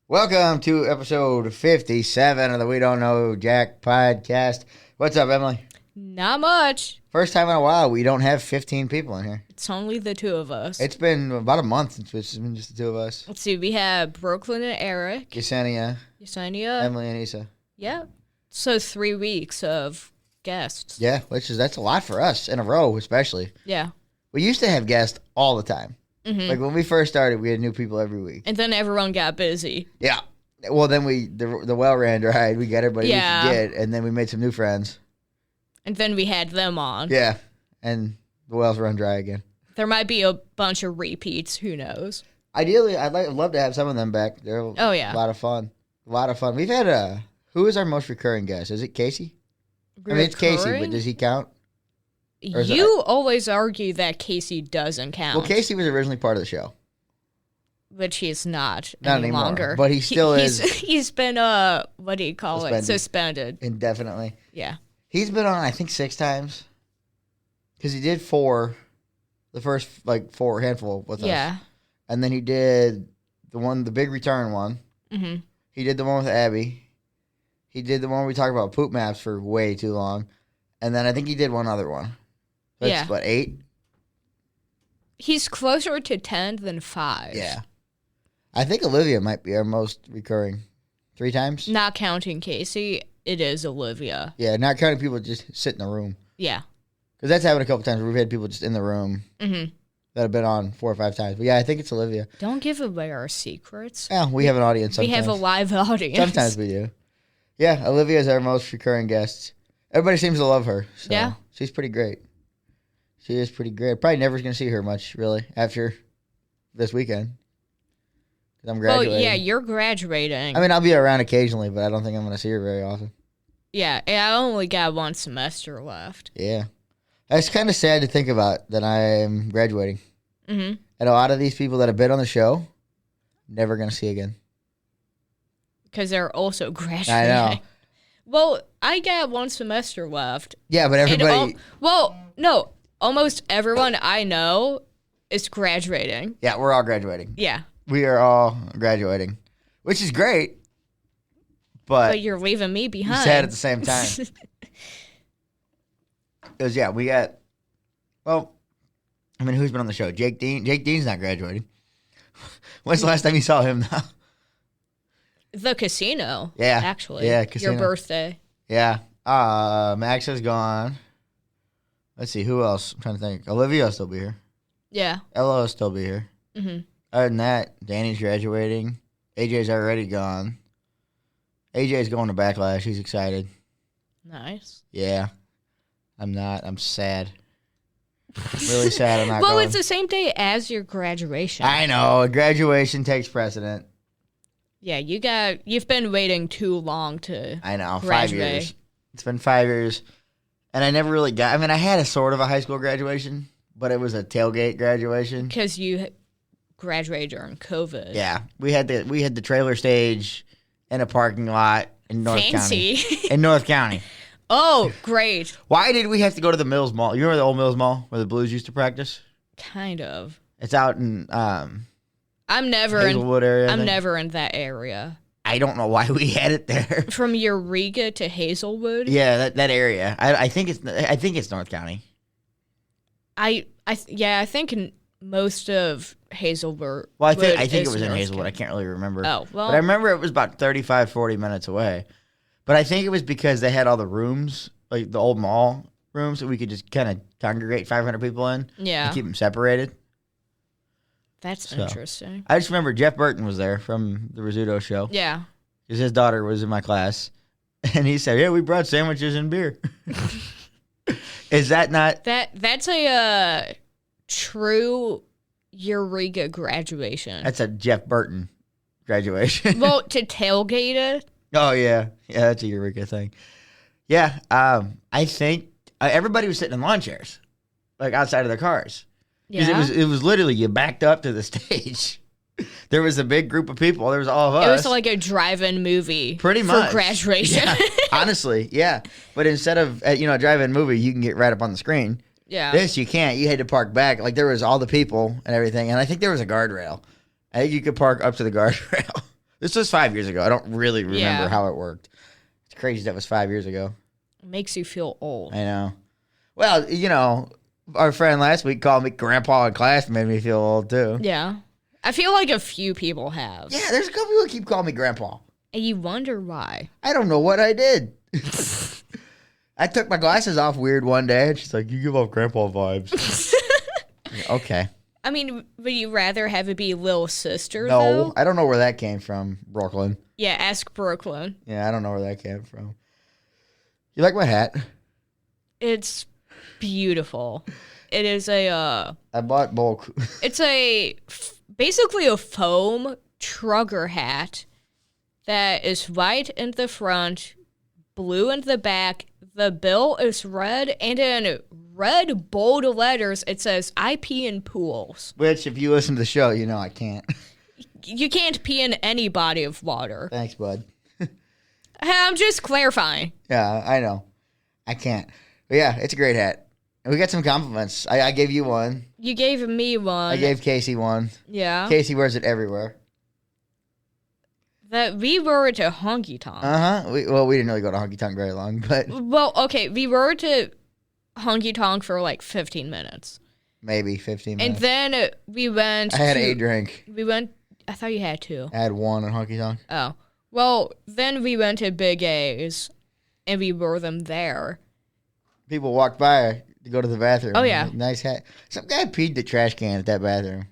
Welcome to episode 57 of the We Don't Know Jack podcast. What's up, Emily? Not much. First time in a while we don't have 15 people in here. It's only the two of us. It's been about a month since it's been just the two of us. Let's see. We have Brooklyn and Eric. Yesenia, Yesenia. Emily, and Issa. Yeah. So 3 weeks of guests. Yeah, that's a lot for us in a row, especially. Yeah. We used to have guests all the time. Mm-hmm. Like when we first started, we had new people every week. And then everyone got busy. Yeah. Well, then the well ran dry. We got everybody we could get, and then we made some new friends. And then we had them on. Yeah, and the wells run dry again. There might be a bunch of repeats. Who knows? Ideally, I'd love to have some of them back. They're a lot of fun. A lot of fun. We've had who is our most recurring guest? Is it Casey? I mean, it's Casey, but does he count? You always argue that Casey doesn't count. Well, Casey was originally part of the show. Which he's not any anymore. Longer. But he still is. He's been, what do you call it? Suspended. Indefinitely. Yeah. He's been on, I think, 6 times. Because he did 4, the first, 4 handful with us. Yeah. And then he did the big return one. Mm-hmm. He did the one with Abby. He did the one where we talked about poop maps for way too long. And then I think he did one other one. That's, 8? He's closer to 10 than 5. Yeah. I think Olivia might be our most recurring. 3 times? Not counting Casey, it is Olivia. Yeah, not counting people just sit in the room. Yeah. Because that's happened a couple times where we've had people just in the room that have been on 4 or 5 times. But yeah, I think it's Olivia. Don't give away our secrets. Yeah, we have an audience sometimes. We have a live audience. Sometimes we do. Yeah, Olivia is our most recurring guest. Everybody seems to love her. So yeah. She's pretty great. She is pretty great. Probably never going to see her much, really, after this weekend. Because I'm graduating. Well, yeah, you're graduating. I mean, I'll be around occasionally, but I don't think I'm going to see her very often. Yeah, I only got 1 semester left. Yeah. It's kind of sad to think about that I'm graduating. Mm-hmm. And a lot of these people that have been on the show, never going to see again. Because they're also graduating. I know. Well, I got 1 semester left. Yeah, but everybody... No. Almost everyone I know is graduating. Yeah, we're all graduating. Yeah. We are all graduating, which is great. But you're leaving me behind. Sad at the same time. Because, yeah, we got... Well, I mean, who's been on the show? Jake Dean? Jake Dean's not graduating. When's the last time you saw him now? The casino. Yeah. Actually. Yeah, casino. Your birthday. Yeah. Max is gone. Let's see, who else? I'm trying to think. Olivia will still be here. Yeah. Ella will still be here. Mm-hmm. Other than that, Danny's graduating. AJ's already gone. AJ's going to Backlash. He's excited. Nice. Yeah. I'm not. I'm sad. Really sad I'm not well, going. It's the same day as your graduation. I know. Graduation takes precedent. Yeah, you've been waiting too long to I know. graduate. 5 years. It's been 5 years. And I never really got... I mean, I had a sort of a high school graduation, but it was a tailgate graduation. Because you graduated during COVID. Yeah. We had the trailer stage in a parking lot in North Fancy. County. In North County. Oh, great. Why did we have to go to the Mills Mall? You remember the old Mills Mall where the Blues used to practice? Kind of. It's out in I'm never Hazelwood area. I'm never in that area. I don't know why we had it there. From Eureka to Hazelwood? Yeah, that area. I think it's North County. I think most of Hazelwood. Well, I think it was in Hazelwood. County. I can't really remember. Oh, well. But I remember it was about 35, 40 minutes away. But I think it was because they had all the rooms, like the old mall rooms, that we could just kind of congregate 500 people in. Yeah. And keep them separated. That's interesting. I just remember Jeff Burton was there from the Rizzuto show. Yeah. Because his daughter was in my class. And he said, yeah, we brought sandwiches and beer. Is that not... That's a true Eureka graduation. That's a Jeff Burton graduation. Well, to tailgate it. Oh, yeah. Yeah, that's a Eureka thing. Yeah, I think everybody was sitting in lawn chairs, like outside of their cars. Yeah. It was literally you backed up to the stage. There was a big group of people. There was all of us. It was like a drive-in movie. Pretty much. For graduation. Yeah, honestly, yeah. But instead of a drive-in movie, you can get right up on the screen. Yeah. This, you can't. You had to park back. Like, there was all the people and everything. And I think there was a guardrail. I think you could park up to the guardrail. This was 5 years ago. I don't really remember how it worked. It's crazy that was 5 years ago. It makes you feel old. I know. Well, you know, our friend last week called me grandpa in class, made me feel old too. Yeah. I feel like a few people have. Yeah, there's a couple people who keep calling me grandpa. And you wonder why. I don't know what I did. I took my glasses off weird one day, and she's like, you give off grandpa vibes. Okay. I mean, would you rather have it be little sister, No, though? I don't know where that came from, Brooklyn. Yeah, ask Brooklyn. Yeah, I don't know where that came from. You like my hat? It's beautiful. It is a... I bought bulk. It's basically a foam trucker hat that is white in the front, blue in the back. The bill is red, and in red bold letters, it says, I pee in pools. Which, if you listen to the show, you know I can't. You can't pee in any body of water. Thanks, bud. I'm just clarifying. Yeah, I know. I can't. But yeah, it's a great hat. And we got some compliments. I gave you one. You gave me one. I gave Casey one. Yeah. Casey wears it everywhere. That we were to honky tonk. We didn't really go to honky tonk very long, but well, okay, we were to honky tonk for like 15 minutes. Maybe 15 minutes. And then we went. I had a drink. We went. I thought you had two. I had one in honky tonk. Oh, well, then we went to Big A's, and we wore them there. People walked by to go to the bathroom. Oh yeah, nice hat. Some guy peed the trash can at that bathroom.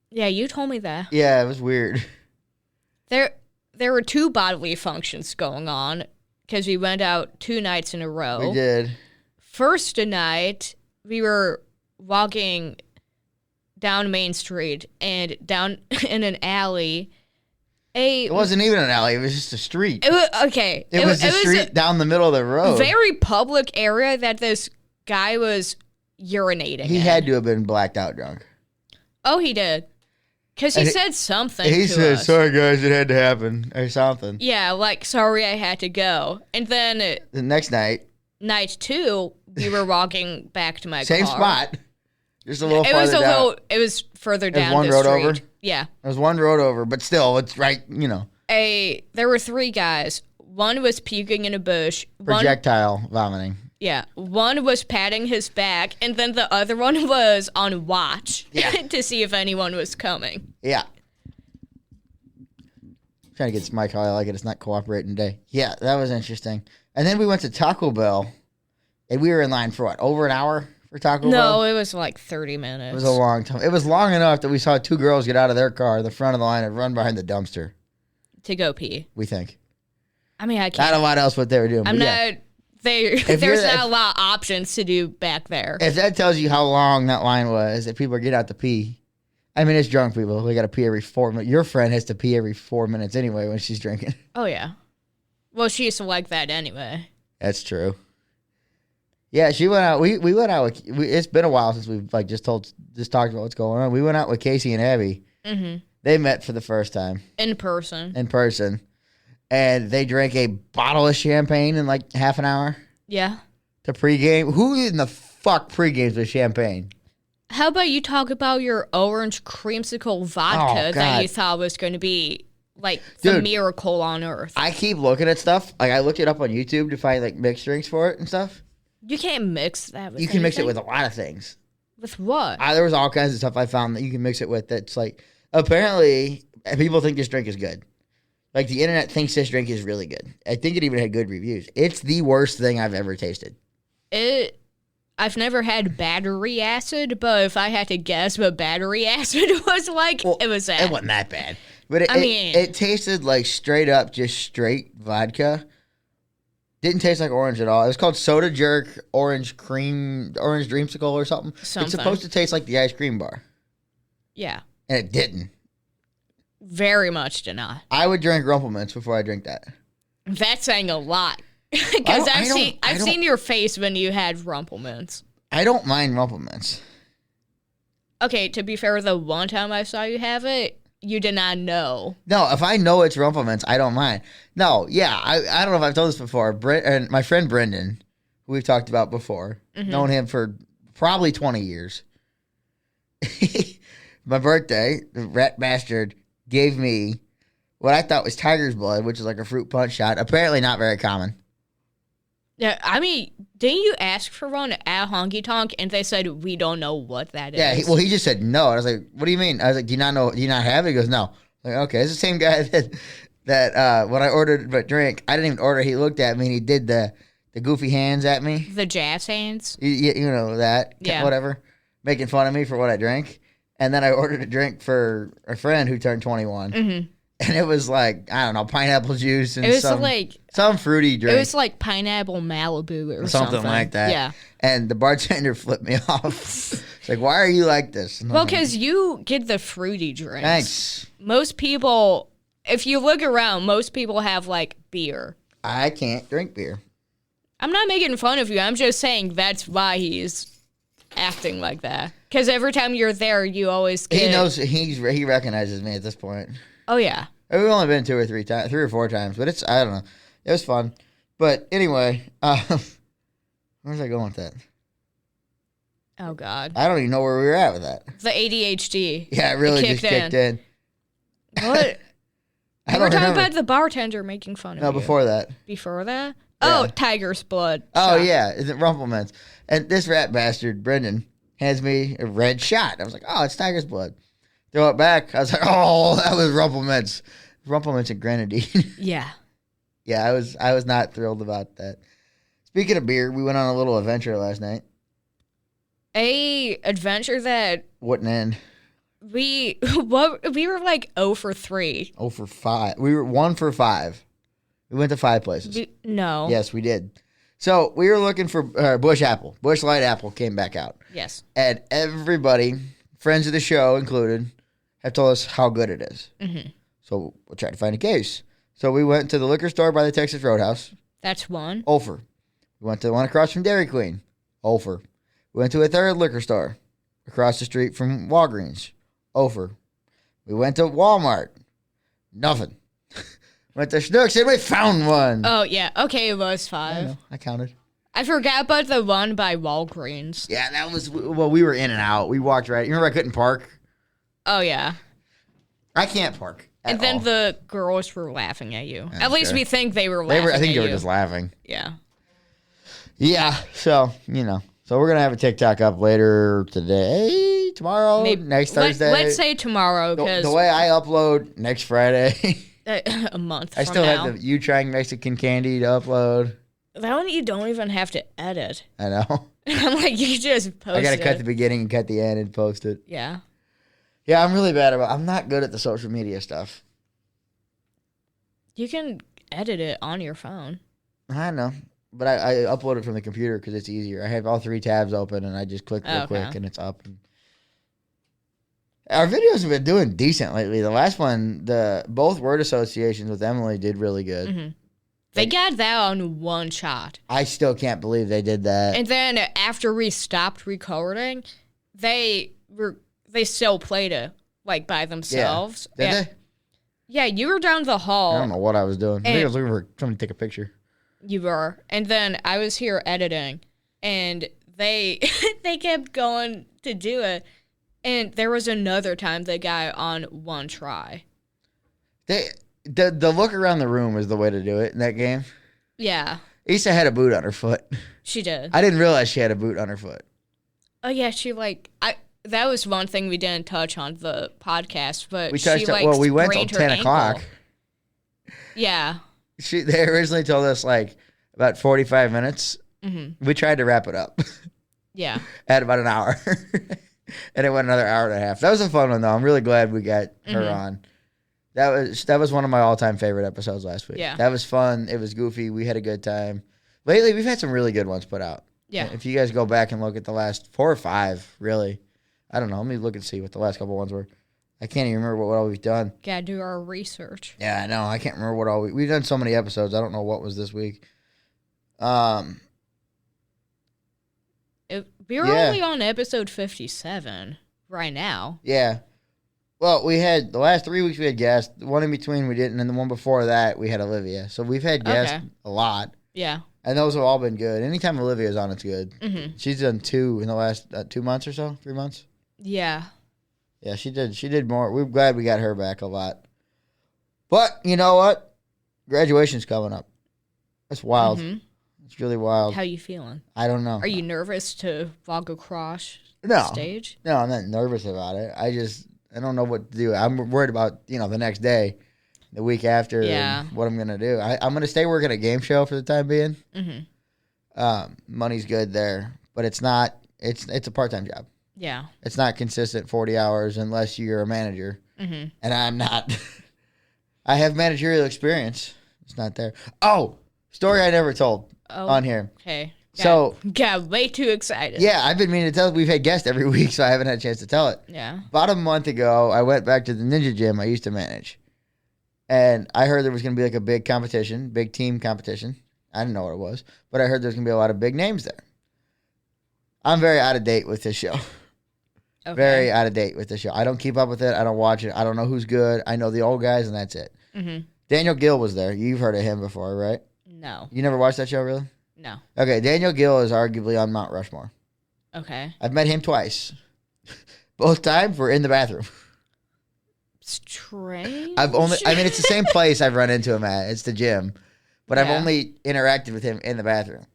Yeah, you told me that. Yeah, it was weird. There were two bodily functions going on because we went out 2 nights in a row. We did. First night, we were walking down Main Street and down in an alley. It wasn't even an alley. It was just a street. It was a street down the middle of the road. Very public area that this guy was urinating He in. had to have been blacked out drunk. Oh, he did. Because he said something He to said, us. sorry, guys, it had to happen, or something. Yeah, like, sorry I had to go. And then the next night, night 2, we were walking back to my same car. spot. Just a little farther down. It was further down one the road street. over? Yeah. It was one road over, but still, it's right, you know. There were 3 guys. One was puking in a bush. Projectile vomiting. Yeah. One was patting his back, and then the other one was on watch to see if anyone was coming. Yeah. Trying to get this mic how I like it. It's not cooperating today. Yeah, that was interesting. And then we went to Taco Bell, and we were in line for what, over an hour for Taco Bell? No, it was like 30 minutes. It was a long time. It was long enough that we saw 2 girls get out of their car in the front of the line and run behind the dumpster. To go pee. We think. I mean, I can't. I don't know what else what they were doing. I'm not... There's not a lot of options to do back there. If that tells you how long that line was, if people get out to pee, I mean, it's drunk people. They got to pee every 4 minutes. Your friend has to pee every 4 minutes anyway when she's drinking. Oh, yeah. Well, she used to like that anyway. That's true. Yeah, she went out. We went out with. It's been a while since we've just talked about what's going on. We went out with Casey and Abby. Mm-hmm. They met for the first time. In person. And they drank a bottle of champagne in like half an hour. Yeah. To pregame. Who in the fuck pregames with champagne? How about you talk about your orange creamsicle vodka that you thought was going to be like the miracle on earth? I keep looking at stuff. Like I looked it up on YouTube to find like mixed drinks for it and stuff. You can't mix that with You can mix it with a lot of things. With what? There was all kinds of stuff I found that you can mix it with that's like, apparently people think this drink is good. Like, the internet thinks this drink is really good. I think it even had good reviews. It's the worst thing I've ever tasted. I've never had battery acid, but if I had to guess what battery acid was like, it was that. It wasn't that bad. But it tasted like straight up, just straight vodka. Didn't taste like orange at all. It was called Soda Jerk Orange Dreamsicle or something. It's supposed to taste like the ice cream bar. Yeah. And it didn't. Very much did not. I would drink Rumplemints before I drink that. That's saying a lot. Because I've seen your face when you had Rumplemints. I don't mind Rumplemints. Okay, to be fair, the one time I saw you have it, you did not know. No, if I know it's Rumplemints, I don't mind. No, yeah, I don't know if I've told this before. And my friend Brendan, who we've talked about before, known him for probably 20 years. My birthday, the rat bastard gave me what I thought was tiger's blood, which is like a fruit punch shot. Apparently not very common. Yeah, I mean, didn't you ask for one at Honky Tonk and they said, we don't know what that is? Yeah, he just said no. I was like, what do you mean? I was like, do you not have it? He goes, no. I'm like, okay, it's the same guy that when I ordered a drink, I didn't even order. He looked at me and he did the goofy hands at me. The jazz hands? You know that. Yeah. Whatever. Making fun of me for what I drank. And then I ordered a drink for a friend who turned 21. Mm-hmm. And it was like, I don't know, pineapple juice and some fruity drink. It was like pineapple Malibu or something like that. Yeah. And the bartender flipped me off. It's like, why are you like this? Well, because you get the fruity drinks. Thanks. Most people, if you look around, most people have like beer. I can't drink beer. I'm not making fun of you. I'm just saying that's why he's acting like that. Because every time you're there, you always get... He knows, he recognizes me at this point. Oh, yeah. We've only been 2 or 3 times, 3 or 4 times, but I don't know. It was fun. But anyway, where's I going with that? Oh, God. I don't even know where we were at with that. The ADHD. Yeah, it really just kicked in. What? We were talking about the bartender making fun of you. No, before that. Before that? Yeah. Oh, tiger's blood. Oh, shot. yeah. Is it Rumpleman's? And this rat bastard, Brendan, hands me a red shot. I was like, oh, it's tiger's blood. Throw it back. I was like, oh, that was Rumpleman's. Rumpleman's and grenadine. Yeah. Yeah, I was not thrilled about that. Speaking of beer, we went on a little adventure last night. A adventure that wouldn't end. We were like 0 for 3. 0 for 5. We were 1 for 5. We went to 5 places. No. Yes, we did. So we were looking for Bush apple. Bush Light apple came back out. Yes. And everybody, friends of the show included, have told us how good it is. Mm-hmm. So we'll try to find a case. So we went to the liquor store by the Texas Roadhouse. That's 1. 0 for. We went to the one across from Dairy Queen. 0 for. We went to a third liquor store across the street from Walgreens. 0 for. We went to Walmart. Nothing. Went to Schnucks and we found one. Oh, yeah. Okay, it was 5. I counted. I forgot about the one by Walgreens. Yeah, that was, well, we were in and out. We walked right. You remember I couldn't park? Oh, yeah. I can't park. And then the girls were laughing at you. At least we think they were laughing at you. I think they were just laughing. Yeah. Yeah, so, So we're going to have a TikTok up later today, tomorrow, next Thursday. Let's say tomorrow. Cause the way I upload next Friday. A month from I still now. have the You Trying Mexican Candy to upload. That one you don't even have to edit. I know. I'm like, you just post it. I got to cut the beginning and cut the end and post it. Yeah. Yeah, I'm really bad I'm not good at the social media stuff. You can edit it on your phone. I know. But I upload it from the computer because it's easier. I have all 3 tabs open and I just click real quick and it's up. Our videos have been doing decent lately. The last one, both word associations with Emily did really good. Mm-hmm. They got that on 1 shot. I still can't believe they did that. And then after we stopped recording, they still played it like by themselves. Yeah. Did they? Yeah, you were down the hall. I don't know what I was doing. I think I was looking for somebody to take a picture. You were. And then I was here editing, and they kept going to do it. And there was another time they got it on 1 try. The look around the room is the way to do it in that game. Yeah. Issa had a boot on her foot. She did. I didn't realize she had a boot on her foot. Oh, yeah, that was one thing we didn't touch on the podcast, but we went till 10 o'clock. Yeah. They originally told us about 45 minutes. Mm-hmm. We tried to wrap it up. Yeah. At about an hour. And it went another hour and a half. That was a fun one, though. I'm really glad we got her on. That was one of my all-time favorite episodes last week. Yeah. That was fun. It was goofy. We had a good time. Lately, we've had some really good ones put out. Yeah. If you guys go back and look at the last 4 or 5, really. I don't know. Let me look and see what the last couple ones were. I can't even remember what all we've done. Gotta do our research. Yeah, I know. I can't remember what all we've done so many episodes. I don't know what was this week. We were only on episode 57 right now. Yeah. Well, we had the last 3 weeks we had guests. The one in between we didn't, and the one before that we had Olivia. So we've had guests a lot. Yeah. And those have all been good. Anytime Olivia's on, it's good. Mm-hmm. She's done 2 in the last 2 months or so, 3 months. Yeah. Yeah, she did. She did more. We're glad we got her back a lot. But you know what? Graduation's coming up. That's wild. Mm-hmm. It's really wild. How you feeling? I don't know. Are you nervous to walk across No. stage? No, I'm not nervous about it. I don't know what to do. I'm worried about, the next day, the week after, and what I'm going to do. I'm going to stay working at a game show for the time being. Mm-hmm. Money's good there, but it's not, it's a part-time job. Yeah. It's not consistent 40 hours unless you're a manager. Mm-hmm. And I'm not. I have managerial experience. It's not there. Oh, story I never told on here. Okay. Got way too excited. Yeah, I've been meaning to tell. We've had guests every week, so I haven't had a chance to tell it. Yeah. About a month ago, I went back to the Ninja Gym I used to manage. And I heard there was going to be like a big competition, big team competition. I didn't know what it was, but I heard there's going to be a lot of big names there. I'm very out of date with this show. Okay. Very out of date with this show. I don't keep up with it. I don't watch it. I don't know who's good. I know the old guys, and that's it. Mm-hmm. Daniel Gill was there. You've heard of him before, right? No. You never watched that show, really? No. Okay, Daniel Gill is arguably on Mount Rushmore. Okay. I've met him twice. Both times we're in the bathroom. Strange. It's the same place I've run into him at. It's the gym. But Yeah. I've only interacted with him in the bathroom.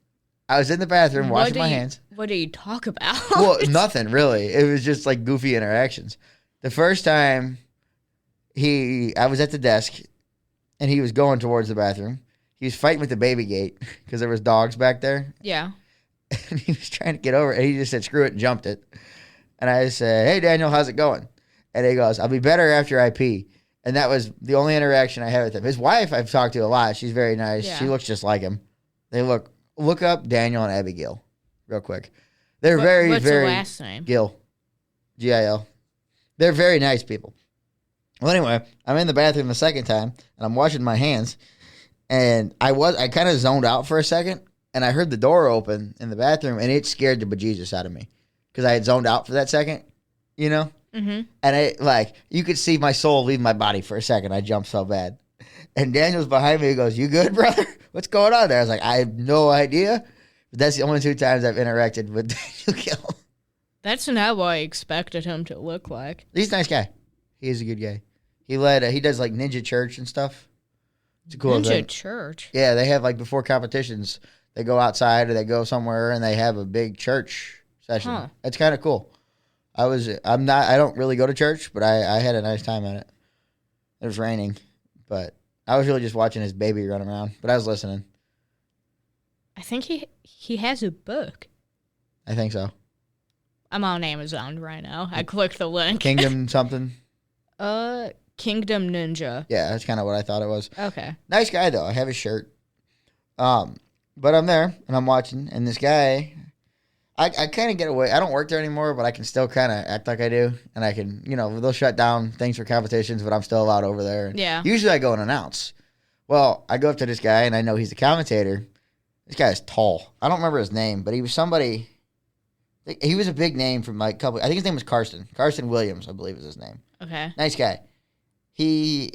I was in the bathroom washing my hands. What do you talk about? Well, nothing really. It was just like goofy interactions. The first time I was at the desk and he was going towards the bathroom. He was fighting with the baby gate because there was dogs back there. Yeah. And he was trying to get over it. And he just said, screw it, and jumped it. And I said, hey, Daniel, how's it going? And he goes, I'll be better after I pee. And that was the only interaction I had with him. His wife I've talked to a lot. She's very nice. Yeah. She looks just like him. They look up Daniel and Abigail real quick. They're What's the last name? Gil. G-I-L. They're very nice people. Well, anyway, I'm in the bathroom the second time, and I'm washing my hands. And I kind of zoned out for a second, and I heard the door open in the bathroom, and it scared the bejesus out of me because I had zoned out for that second, Mm-hmm. And you could see my soul leave my body for a second. I jumped so bad. And Daniel's behind me. He goes, you good, brother? What's going on there? I was like, I have no idea. But that's the only 2 times I've interacted with Daniel Gill. That's not what I expected him to look like. He's a nice guy. He is a good guy. He does like Ninja Church and stuff. It's a cool Ninja Church? Yeah, they have before competitions, they go outside or they go somewhere and they have a big church session. Huh. It's kind of cool. I don't really go to church, but I had a nice time at it. It was raining, but I was really just watching his baby run around, but I was listening. I think he has a book. I think so. I'm on Amazon right now. I clicked the link. Kingdom something? Kingdom Ninja. Yeah, that's kind of what I thought it was. Okay. Nice guy, though. I have his shirt. But I'm there, and I'm watching, and this guy, I kind of get away. I don't work there anymore, but I can still kind of act like I do, and I can, they'll shut down things for competitions, but I'm still allowed over there. And yeah. Usually I go and announce. Well, I go up to this guy, and I know he's the commentator. This guy is tall. I don't remember his name, but he was somebody. He was a big name from I think his name was Carson. Carson Williams, I believe is his name. Okay. Nice guy. He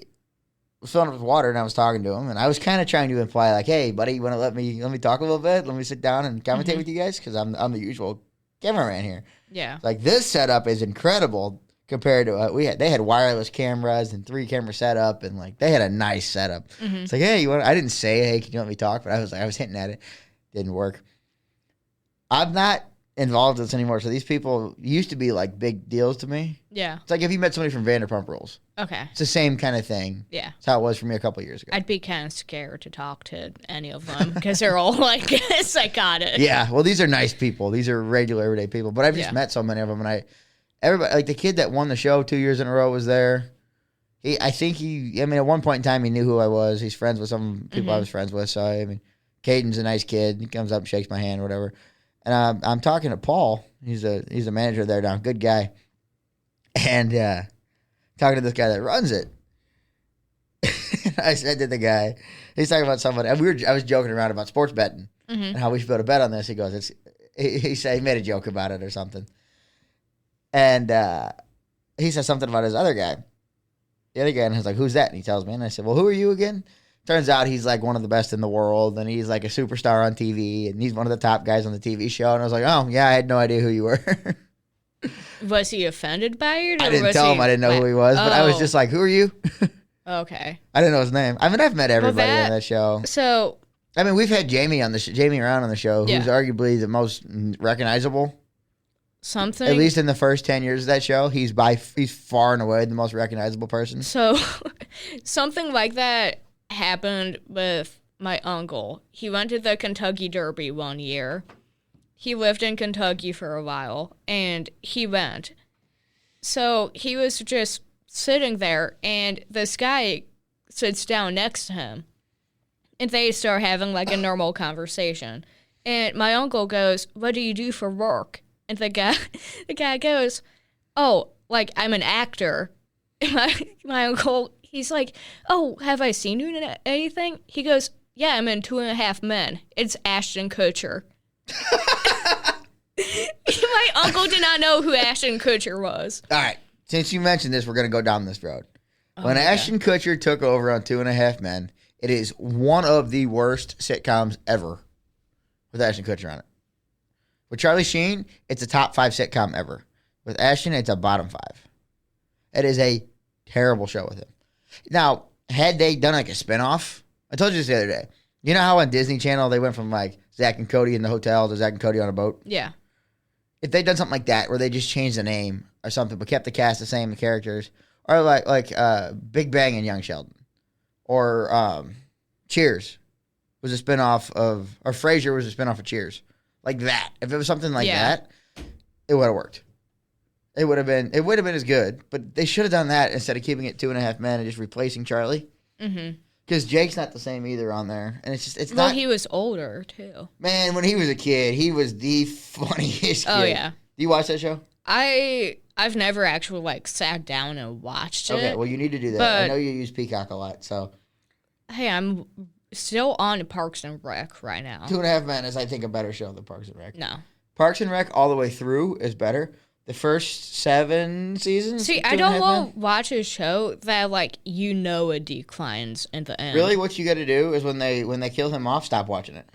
was filling up with water, and I was talking to him, and I was kind of trying to imply, like, hey, buddy, you want to let me talk a little bit? Let me sit down and commentate with you guys? Because I'm the usual cameraman here. Yeah. Like, this setup is incredible compared to what we had. They had wireless cameras and 3-camera setup, and, they had a nice setup. Mm-hmm. It's like, hey, I didn't say, hey, can you let me talk? But I was hinting at it. Didn't work. I'm not involved in this anymore. So these people used to be big deals to me. Yeah. It's like if you met somebody from Vanderpump Rules. Okay. It's the same kind of thing. Yeah. That's how it was for me a couple of years ago. I'd be kind of scared to talk to any of them because they're all psychotic. Yeah. Well, these are nice people. These are regular everyday people. But I've just met so many of them, and everybody the kid that won the show 2 years in a row was there. At one point in time he knew who I was. He's friends with some people I was friends with. So Caden's a nice kid. He comes up and shakes my hand or whatever. And I'm talking to Paul. He's a manager there down. Good guy. And talking to this guy that runs it. I said to the guy, he's talking about somebody. I was joking around about sports betting and how we should be able to bet on this. He goes, he made a joke about it or something. And he said something about his other guy. The other guy, and he's like, who's that? And he tells me. And I said, well, who are you again? Turns out he's one of the best in the world, and he's a superstar on TV, and he's one of the top guys on the TV show. And I was like, oh, yeah, I had no idea who you were. Was he offended by it? I didn't tell him I didn't know who he was, but I was just like, who are you? Okay. I didn't know his name. I mean, I've met everybody on that show. So. I mean, we've had Jamie around on the show, who's arguably the most recognizable. Something. At least in the first 10 years of that show, he's far and away the most recognizable person. So, something like that happened with my uncle. He went to the Kentucky Derby one year. He lived in Kentucky for a while, and he went. So, he was just sitting there, and this guy sits down next to him. And they start having, like, a normal conversation. And my uncle goes, "What do you do for work?" And the guy goes, "Oh, like, I'm an actor." And my uncle, he's like, "Oh, have I seen you in anything?" He goes, "Yeah, I'm in 2.5 Men. It's Ashton Kutcher." My uncle did not know who Ashton Kutcher was. All right. Since you mentioned this, we're going to go down this road. When Ashton Kutcher took over on 2.5 Men, it is one of the worst sitcoms ever with Ashton Kutcher on it. With Charlie Sheen, it's a top 5 sitcom ever. With Ashton, it's a bottom 5. It is a terrible show with him. Now, had they done like a spinoff, I told you this the other day. You know how on Disney Channel they went from like Zack and Cody in the hotel to Zack and Cody on a boat? Yeah. If they'd done something like that, where they just changed the name or something, but kept the cast the same, the characters, or like Big Bang and Young Sheldon. Or Cheers was a spinoff of, or Frasier was a spinoff of Cheers. Like that. If it was something like that, it would have worked. It would have been as good, but they should have done that instead of keeping it 2.5 Men and just replacing Charlie. Mm-hmm. Because Jake's not the same either on there, and it's not. Well, he was older too. Man, when he was a kid, he was the funniest kid. Oh yeah. Do you watch that show? I've never actually like sat down and watched it. Okay, well you need to do that. I know you use Peacock a lot, so. Hey, I'm still on Parks and Rec right now. 2.5 Men is, I think, a better show than Parks and Rec. No. Parks and Rec all the way through is better. The first 7 seasons. See, I don't want to watch a show that like it declines in the end. Really, what you got to do is when they kill him off, stop watching it.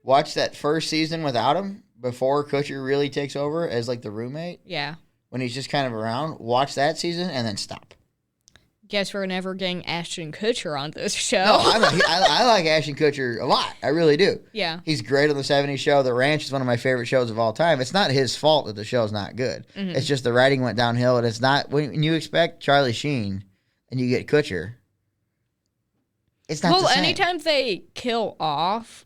Watch that first season without him before Kutcher really takes over as like the roommate. Yeah. When he's just kind of around, watch that season and then stop. Guess we're never getting Ashton Kutcher on this show. No, I like Ashton Kutcher a lot. I really do. Yeah. He's great on the 70s show. The Ranch is one of my favorite shows of all time. It's not his fault that the show's not good. Mm-hmm. It's just the writing went downhill, and it's not when you expect Charlie Sheen and you get Kutcher. It's not the same. Anytime they kill off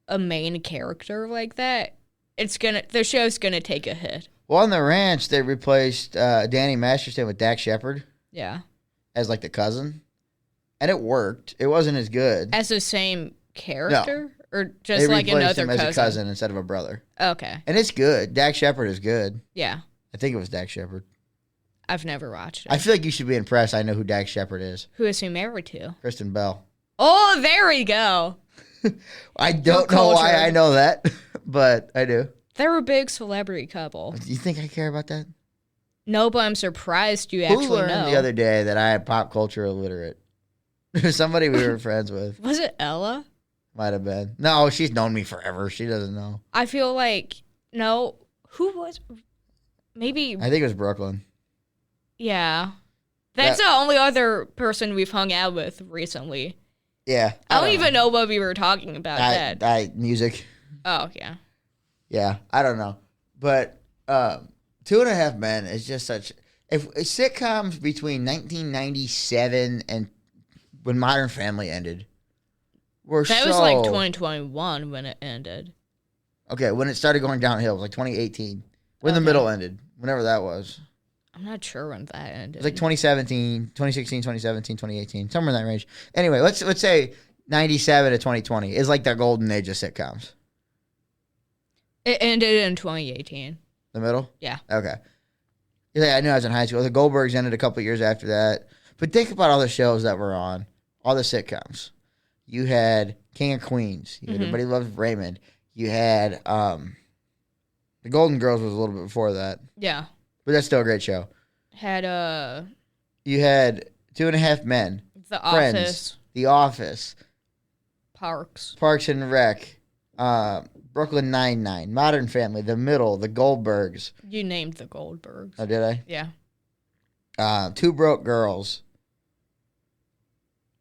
a main character like that, the show's gonna take a hit. Well, on the Ranch, they replaced Danny Masterson with Dax Shepard. Yeah. As like the cousin, and it worked. It wasn't as good as the same character, or just they like another him cousin? As a cousin instead of a brother. Okay, and it's good. Dax Shepard is good. Yeah, I think it was Dax Shepard. I've never watched it. I feel like you should be impressed. I know who Dax Shepard is. Who is he married to? Kristen Bell. Oh, there we go. I don't know why I know that, but I do. They're a big celebrity couple. You think I care about that? No, but I'm surprised you actually know. Who learned the other day that I am pop culture illiterate? Somebody we were friends with. Was it Ella? Might have been. No, she's known me forever. She doesn't know. I feel like, no. Who was? Maybe. I think it was Brooklyn. Yeah. That's the only other person we've hung out with recently. Yeah. I don't even know what we were talking about. Music. Oh, yeah. Yeah, I don't know. But 2.5 Men is just such... If sitcoms between 1997 and when Modern Family ended were That was like 2021 when it ended. Okay, when it started going downhill, it was like 2018. When the middle ended, whenever that was. I'm not sure when that ended. It was like 2017, 2016, 2017, 2018, somewhere in that range. Anyway, let's say 97 to 2020 is like the golden age of sitcoms. It ended in 2018. The middle? Yeah. Okay. Yeah, I knew I was in high school. The Goldbergs ended a couple years after that. But think about all the shows that were on, all the sitcoms. You had King of Queens. You had Everybody Loves Raymond. You had the Golden Girls was a little bit before that. Yeah. But that's still a great show. You had 2.5 Men. The Friends, Office. The Office. Parks and Rec. Brooklyn Nine-Nine. Modern Family. The Middle. The Goldbergs. You named the Goldbergs. Oh, did I? Yeah. 2 Broke Girls.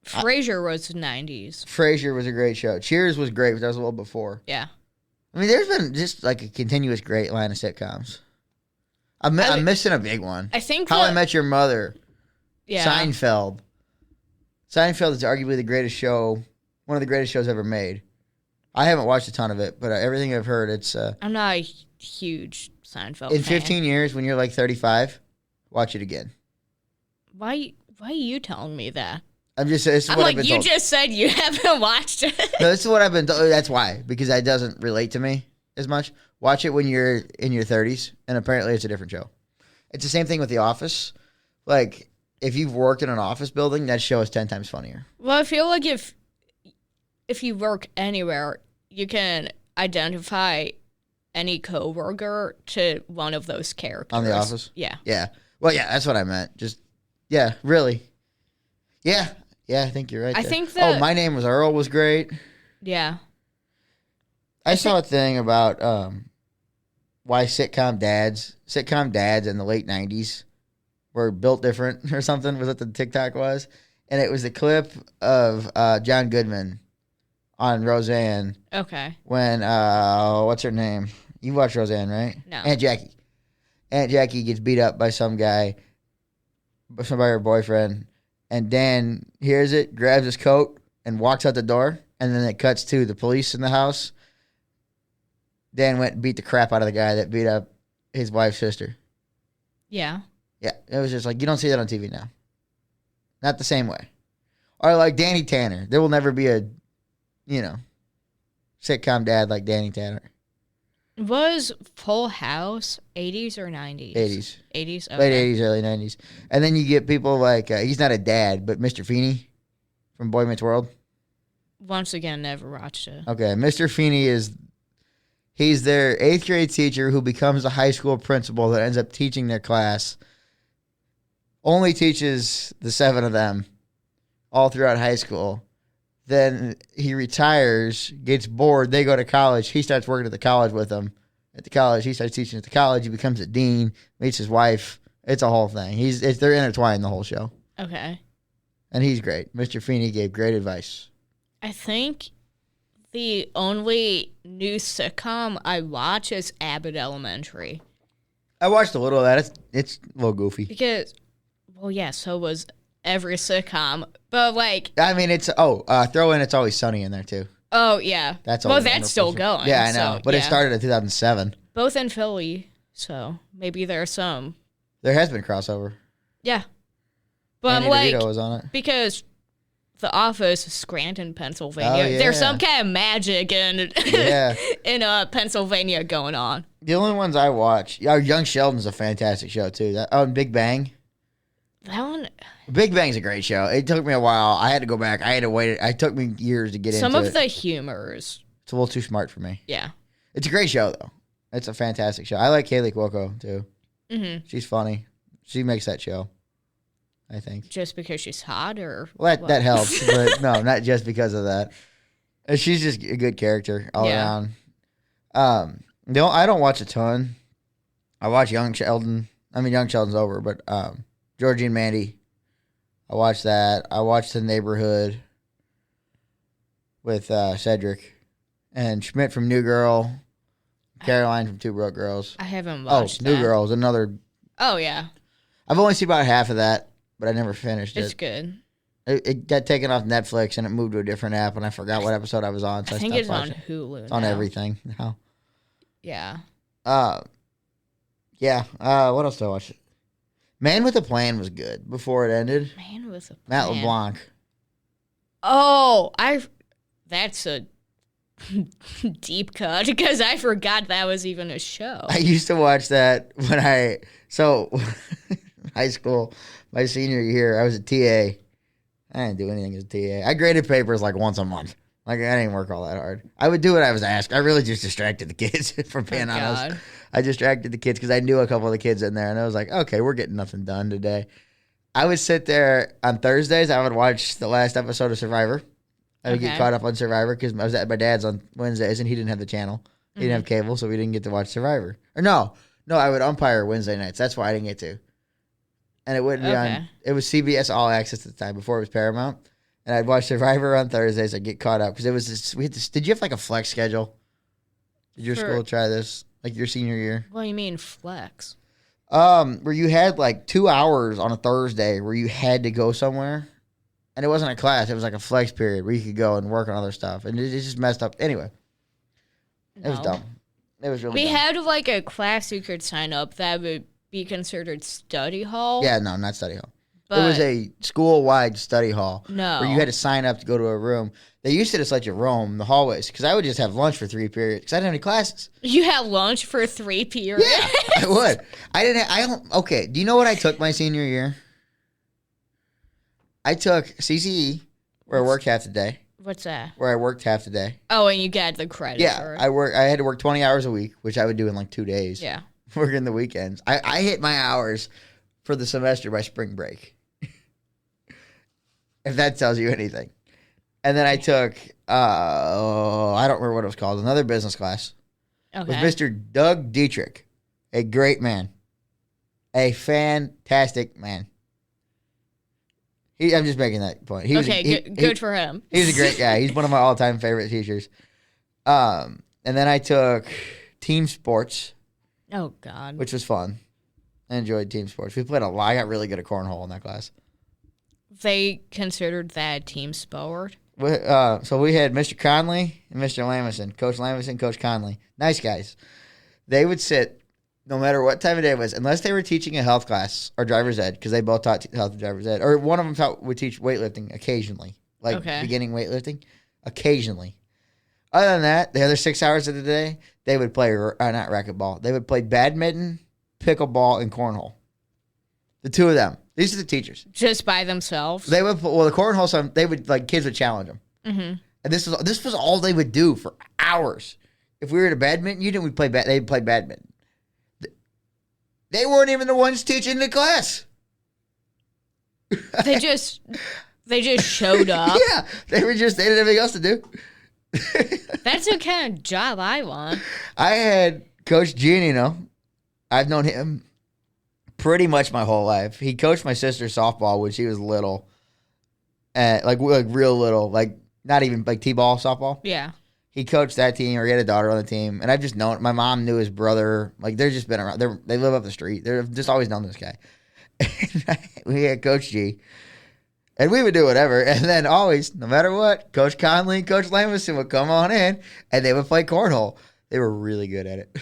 Frasier was 90s. Frasier was a great show. Cheers was great, but that was a little before. Yeah. I mean, there's been just like a continuous great line of sitcoms. I'm missing a big one. I think How I Met Your Mother. Yeah. Seinfeld. Seinfeld is arguably the greatest show, one of the greatest shows ever made. I haven't watched a ton of it, but everything I've heard, it's... I'm not a huge Seinfeld in fan. 15 years, when you're like 35, watch it again. Why are you telling me that? I'm just saying. I'm like, you just said you haven't watched it. No, this is what I've been told. That's why, because that doesn't relate to me as much. Watch it when you're in your 30s, and apparently it's a different show. It's the same thing with The Office. Like, if you've worked in an office building, that show is 10 times funnier. Well, I feel like if you work anywhere, you can identify any coworker to one of those characters. On The Office? Yeah. Yeah. Well, yeah, that's what I meant. Just, yeah, really. Yeah. Yeah, I think you're right. I there. think that... Oh, My Name Was Earl was great. Yeah. I saw a thing about why sitcom dads in the late 90s were built different or something, was what the TikTok was. And it was a clip of John Goodman on Roseanne. Okay. When, what's her name? You watch Roseanne, right? No. Aunt Jackie. Aunt Jackie gets beat up by some guy, by her boyfriend, and Dan hears it, grabs his coat, and walks out the door, and then it cuts to the police in the house. Dan went and beat the crap out of the guy that beat up his wife's sister. Yeah. Yeah, it was just like, you don't see that on TV now. Not the same way. Or like Danny Tanner. There will never be a, sitcom dad like Danny Tanner. Was Full House 80s or 90s? 80s. 80s? Okay. Late 80s, early 90s. And then you get people like, he's not a dad, but Mr. Feeney from Boy Meets World. Once again, never watched it. Okay, Mr. Feeney he's their 8th grade teacher who becomes a high school principal that ends up teaching their class. Only teaches the 7 of them all throughout high school. Then he retires, gets bored. They go to college. He starts working at the college with them. At the college, he starts teaching at the college. He becomes a dean, meets his wife. It's a whole thing. They're intertwined the whole show. Okay. And he's great. Mr. Feeney gave great advice. I think the only new sitcom I watch is Abbott Elementary. I watched a little of that. It's a little goofy. Because, well, yeah, so was every sitcom. But, like... I mean, throw in It's Always Sunny in there, too. Oh, yeah. That's still going. Yeah, I know. So, but it started in 2007. Both in Philly, so maybe there's some. There has been crossover. Yeah. But Danny I'm like... DeVito was on it. Because The Office is Scranton, Pennsylvania. Oh, yeah. There's some kind of magic in Pennsylvania going on. The only ones I watch... Young Sheldon's a fantastic show, too. And Big Bang. That one... Big Bang's a great show. It took me a while. I had to go back. I had to wait. It took me years to get into it. Some of the humors. It's a little too smart for me. Yeah. It's a great show, though. It's a fantastic show. I like Kaylee Cuoco, too. Mm-hmm. She's funny. She makes that show, I think. Just because she's hot, or... Well, that helps, but no, not just because of that. She's just a good character all around. I don't watch a ton. I watch Young Sheldon. I mean, Young Sheldon's over, but Georgie and Mandy. I watched that. I watched The Neighborhood with Cedric and Schmidt from New Girl, Caroline from Two Broke Girls. I haven't watched that. New Girl is another. Oh, yeah. I've only seen about half of that, but I never finished it. It's good. It got taken off Netflix and it moved to a different app, and I forgot what episode I was on. So I think stopped it's watching. on Hulu. It's on everything now. Yeah. Yeah. What else did I watch? Man with a Plan was good before it ended. Man with a Plan. Matt LeBlanc. Oh, that's a deep cut because I forgot that was even a show. I used to watch that when high school, my senior year, I was a TA. I didn't do anything as a TA. I graded papers like once a month. Like, I didn't work all that hard. I would do what I was asked. I really just distracted the kids, for being honest. God. I distracted the kids because I knew a couple of the kids in there, and I was like, okay, we're getting nothing done today. I would sit there on Thursdays. I would watch the last episode of Survivor. I would get caught up on Survivor because I was at my dad's on Wednesdays, and he didn't have the channel. He didn't have cable, so we didn't get to watch Survivor. Or no, I would umpire Wednesday nights. That's why I didn't get to. And it wouldn't be on. It was CBS All Access at the time before it was Paramount. And I'd watch Survivor on Thursdays. I'd get caught up because it was this, we had this. Did you have like a flex schedule? Did your school try this like your senior year? What do you mean flex? Where you had like 2 hours on a Thursday where you had to go somewhere, and it wasn't a class. It was like a flex period where you could go and work on other stuff, and it just messed up. Anyway, it was dumb. It was really. We dumb. had like a class you could sign up that would be considered study hall. Yeah, no, not study hall. But it was a school-wide study hall. No. Where you had to sign up to go to a room. They used to just let you roam the hallways because I would just have lunch for 3 periods because I didn't have any classes. You had lunch for 3 periods? Yeah, I would. Okay, do you know what I took my senior year? I took CCE, where I worked half the day. What's that? Where I worked half the day. Oh, and you got the credit. Yeah, I had to work 20 hours a week, which I would do in like 2 days. Yeah. Working the weekends. I hit my hours for the semester by spring break. If that tells you anything. And then I took, I don't remember what it was called, another business class. Okay. With Mr. Doug Dietrich, a great man. A fantastic man. I'm just making that point. Good for him. He's a great guy. He's one of my all-time favorite teachers. And then I took team sports. Oh, God. Which was fun. I enjoyed team sports. We played a lot. I got really good at cornhole in that class. They considered that team sport? So we had Mr. Conley and Mr. Lamison. Coach Lamison, Coach Conley. Nice guys. They would sit, no matter what time of day it was, unless they were teaching a health class or driver's ed, because they both taught health and driver's ed. Or one of them would teach weightlifting occasionally. Beginning weightlifting. Occasionally. Other than that, the other 6 hours of the day, they would play, not racquetball. They would play badminton, pickleball, and cornhole. The two of them. These are the teachers. Just by themselves? They would, the cornhole, they would, kids would challenge them. Mm-hmm. And this was all they would do for hours. If we were at a badminton unit, they'd play badminton. They weren't even the ones teaching the class. They just showed up. Yeah, they didn't have anything else to do. That's the kind of job I want. I had Coach Giannino. I've known him pretty much my whole life. He coached my sister's softball when she was little, like real little, like not even like t-ball softball. Yeah. He coached that team, or he had a daughter on the team, and I've just known. My mom knew his brother. Like they've just been around. They live up the street. They've just always known this guy. We had Coach G, and we would do whatever. And then always, no matter what, Coach Conley and Coach Lamison would come on in, and they would play cornhole. They were really good at it.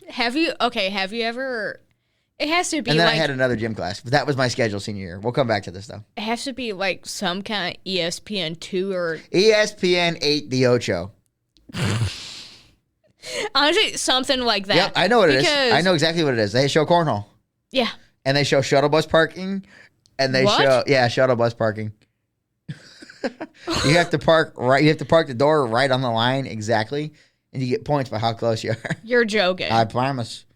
Have you ever? It has to be. And then I had another gym class. But that was my schedule senior year. We'll come back to this though. It has to be like some kind of ESPN2 or ESPN 8 the Ocho. Honestly, something like that. Yep, I know what it is. I know exactly what it is. They show cornhole. Yeah. And they show shuttle bus parking. And they shuttle bus parking. You have to park right. You have to park the door right on the line exactly, and you get points by how close you are. You're joking. I promise.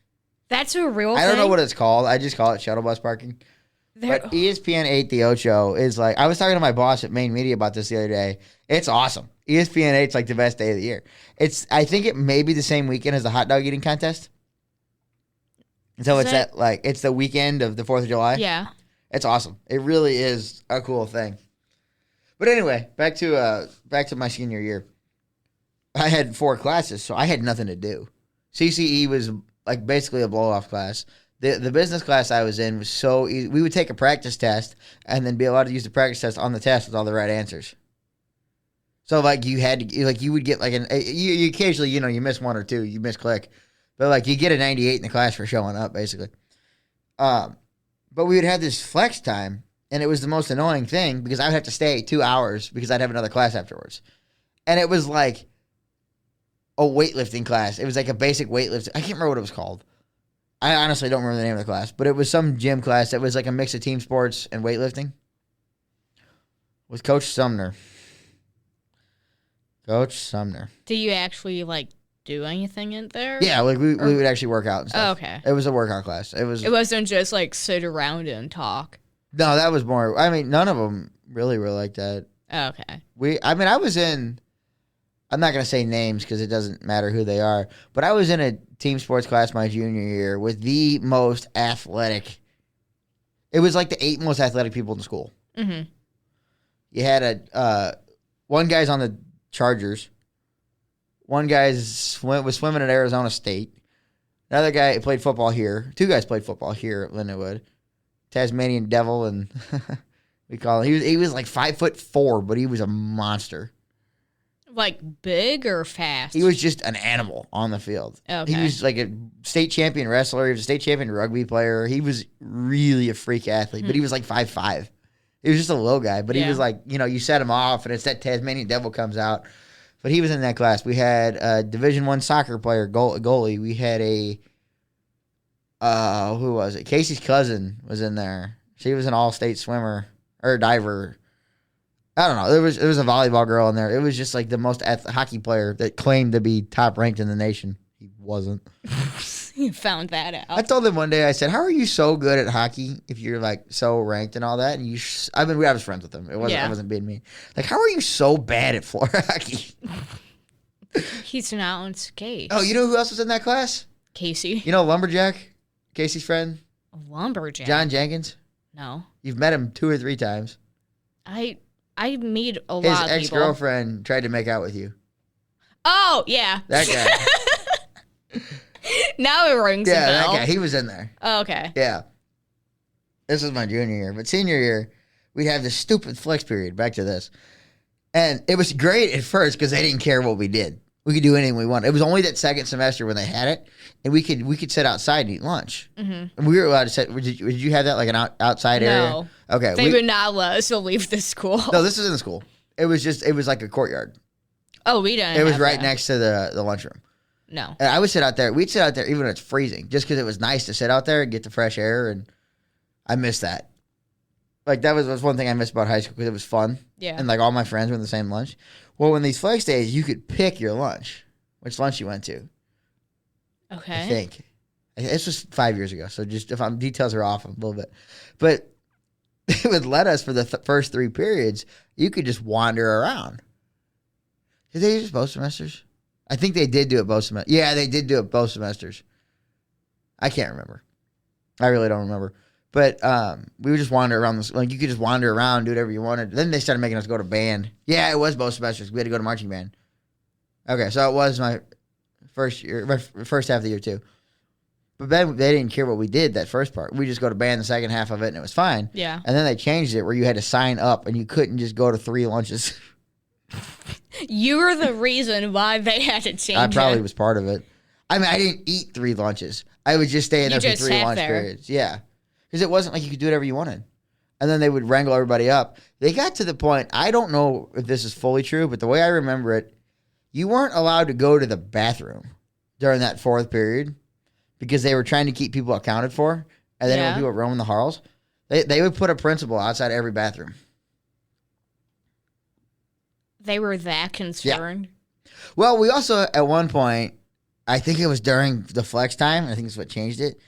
That's a real thing? I don't know what it's called. I just call it shuttle bus parking. But ESPN 8 the Ocho is like, I was talking to my boss at Main Media about this the other day. It's awesome. ESPN 8's like the best day of the year. I think it may be the same weekend as the hot dog eating contest. So it's the weekend of the 4th of July. Yeah. It's awesome. It really is a cool thing. But anyway, back to my senior year. I had 4 classes, so I had nothing to do. CCE was like basically a blow-off class. The business class I was in was so easy. We would take a practice test and then be allowed to use the practice test on the test with all the right answers. So like you had to, like you would get like you occasionally, you miss 1 or 2, you miss click, but like you get a 98 in the class for showing up basically. But we would have this flex time, and it was the most annoying thing because I would have to stay 2 hours because I'd have another class afterwards, and it was like a weightlifting class. It was like a basic weightlifting. I can't remember what it was called. I honestly don't remember the name of the class, but it was some gym class that was like a mix of team sports and weightlifting with Coach Sumner. Coach Sumner. Do you actually like do anything in there? Yeah, like we would actually work out and stuff. Oh, okay. It was a workout class. It wasn't just like sit around and talk. No, that was more. I mean, none of them really were like that. Oh, okay. I was in. I'm not going to say names because it doesn't matter who they are, but I was in a team sports class my junior year with the most athletic. It was like the 8 most athletic people in the school. Mm-hmm. You had one guy's on the Chargers. One guy was swimming at Arizona State. Another guy played football here. Two guys played football here at Lindenwood. Tasmanian Devil, and we call him. He was like 5'4", but he was a monster. Like big or fast? He was just an animal on the field. Okay. He was like a state champion wrestler. He was a state champion rugby player. He was really a freak athlete, but he was like 5'5". He was just a little guy, but he was like, you set him off, and it's that Tasmanian Devil comes out. But he was in that class. We had a Division I soccer player, goalie. We had who was it? Casey's cousin was in there. She was an all-state swimmer or diver. I don't know. There was a volleyball girl in there. It was just like the most hockey player that claimed to be top-ranked in the nation. He wasn't. You found that out. I told him one day, I said, how are you so good at hockey if you're like so ranked and all that? And I was friends with him. I wasn't being mean. Like, how are you so bad at floor hockey? He's not on skates. Oh, you know who else was in that class? Casey. You know Lumberjack? Casey's friend? Lumberjack? John Jenkins? No. You've met him 2 or 3 times. I meet a lot of people. His ex-girlfriend tried to make out with you. Oh, yeah. That guy. Now it rings a bell. Yeah, that guy. He was in there. Oh, okay. Yeah. This was my junior year. But senior year, we'd have this stupid flex period. Back to this. And it was great at first because they didn't care what we did. We could do anything we wanted. It was only that second semester when they had it, and we could sit outside and eat lunch. Mm-hmm. And we were allowed to sit. Did you have that like an outside area? No. Okay. They would not let us leave the school. No, this is in the school. It was like a courtyard. Oh, we didn't. It was right next to the lunchroom. No. And I would sit out there. We'd sit out there even when it's freezing, just because it was nice to sit out there and get the fresh air. And I miss that. Like, that was one thing I missed about high school because it was fun. Yeah. And, like, all my friends were in the same lunch. Well, when these flex days, you could pick your lunch, which lunch you went to. Okay. I think. This was 5 years ago, so just if details are off a little bit. But it would let us, for the first 3 periods, you could just wander around. Did they use both semesters? I think they did do it both semesters. Yeah, they did do it both semesters. I can't remember. I really don't remember. But we would just wander around. Like, you could just wander around, do whatever you wanted. Then they started making us go to band. Yeah, it was both semesters. We had to go to marching band. Okay, so it was my first year, my first half of the year too. But then they didn't care what we did that first part. We just go to band the second half of it, and it was fine. Yeah. And then they changed it where you had to sign up, and you couldn't just go to 3 lunches. You were the reason why they had to change it. I probably was part of it. I mean, I didn't eat 3 lunches. I would just stay in there for 3 lunch periods. Yeah. Because it wasn't like you could do whatever you wanted. And then they would wrangle everybody up. They got to the point, I don't know if this is fully true, but the way I remember it, you weren't allowed to go to the bathroom during that 4th period because they were trying to keep people accounted for. And then when people roaming the halls, they would put a principal outside every bathroom. They were that concerned? Yeah. Well, we also, at one point, I think it was during the flex time, I think that's what changed it,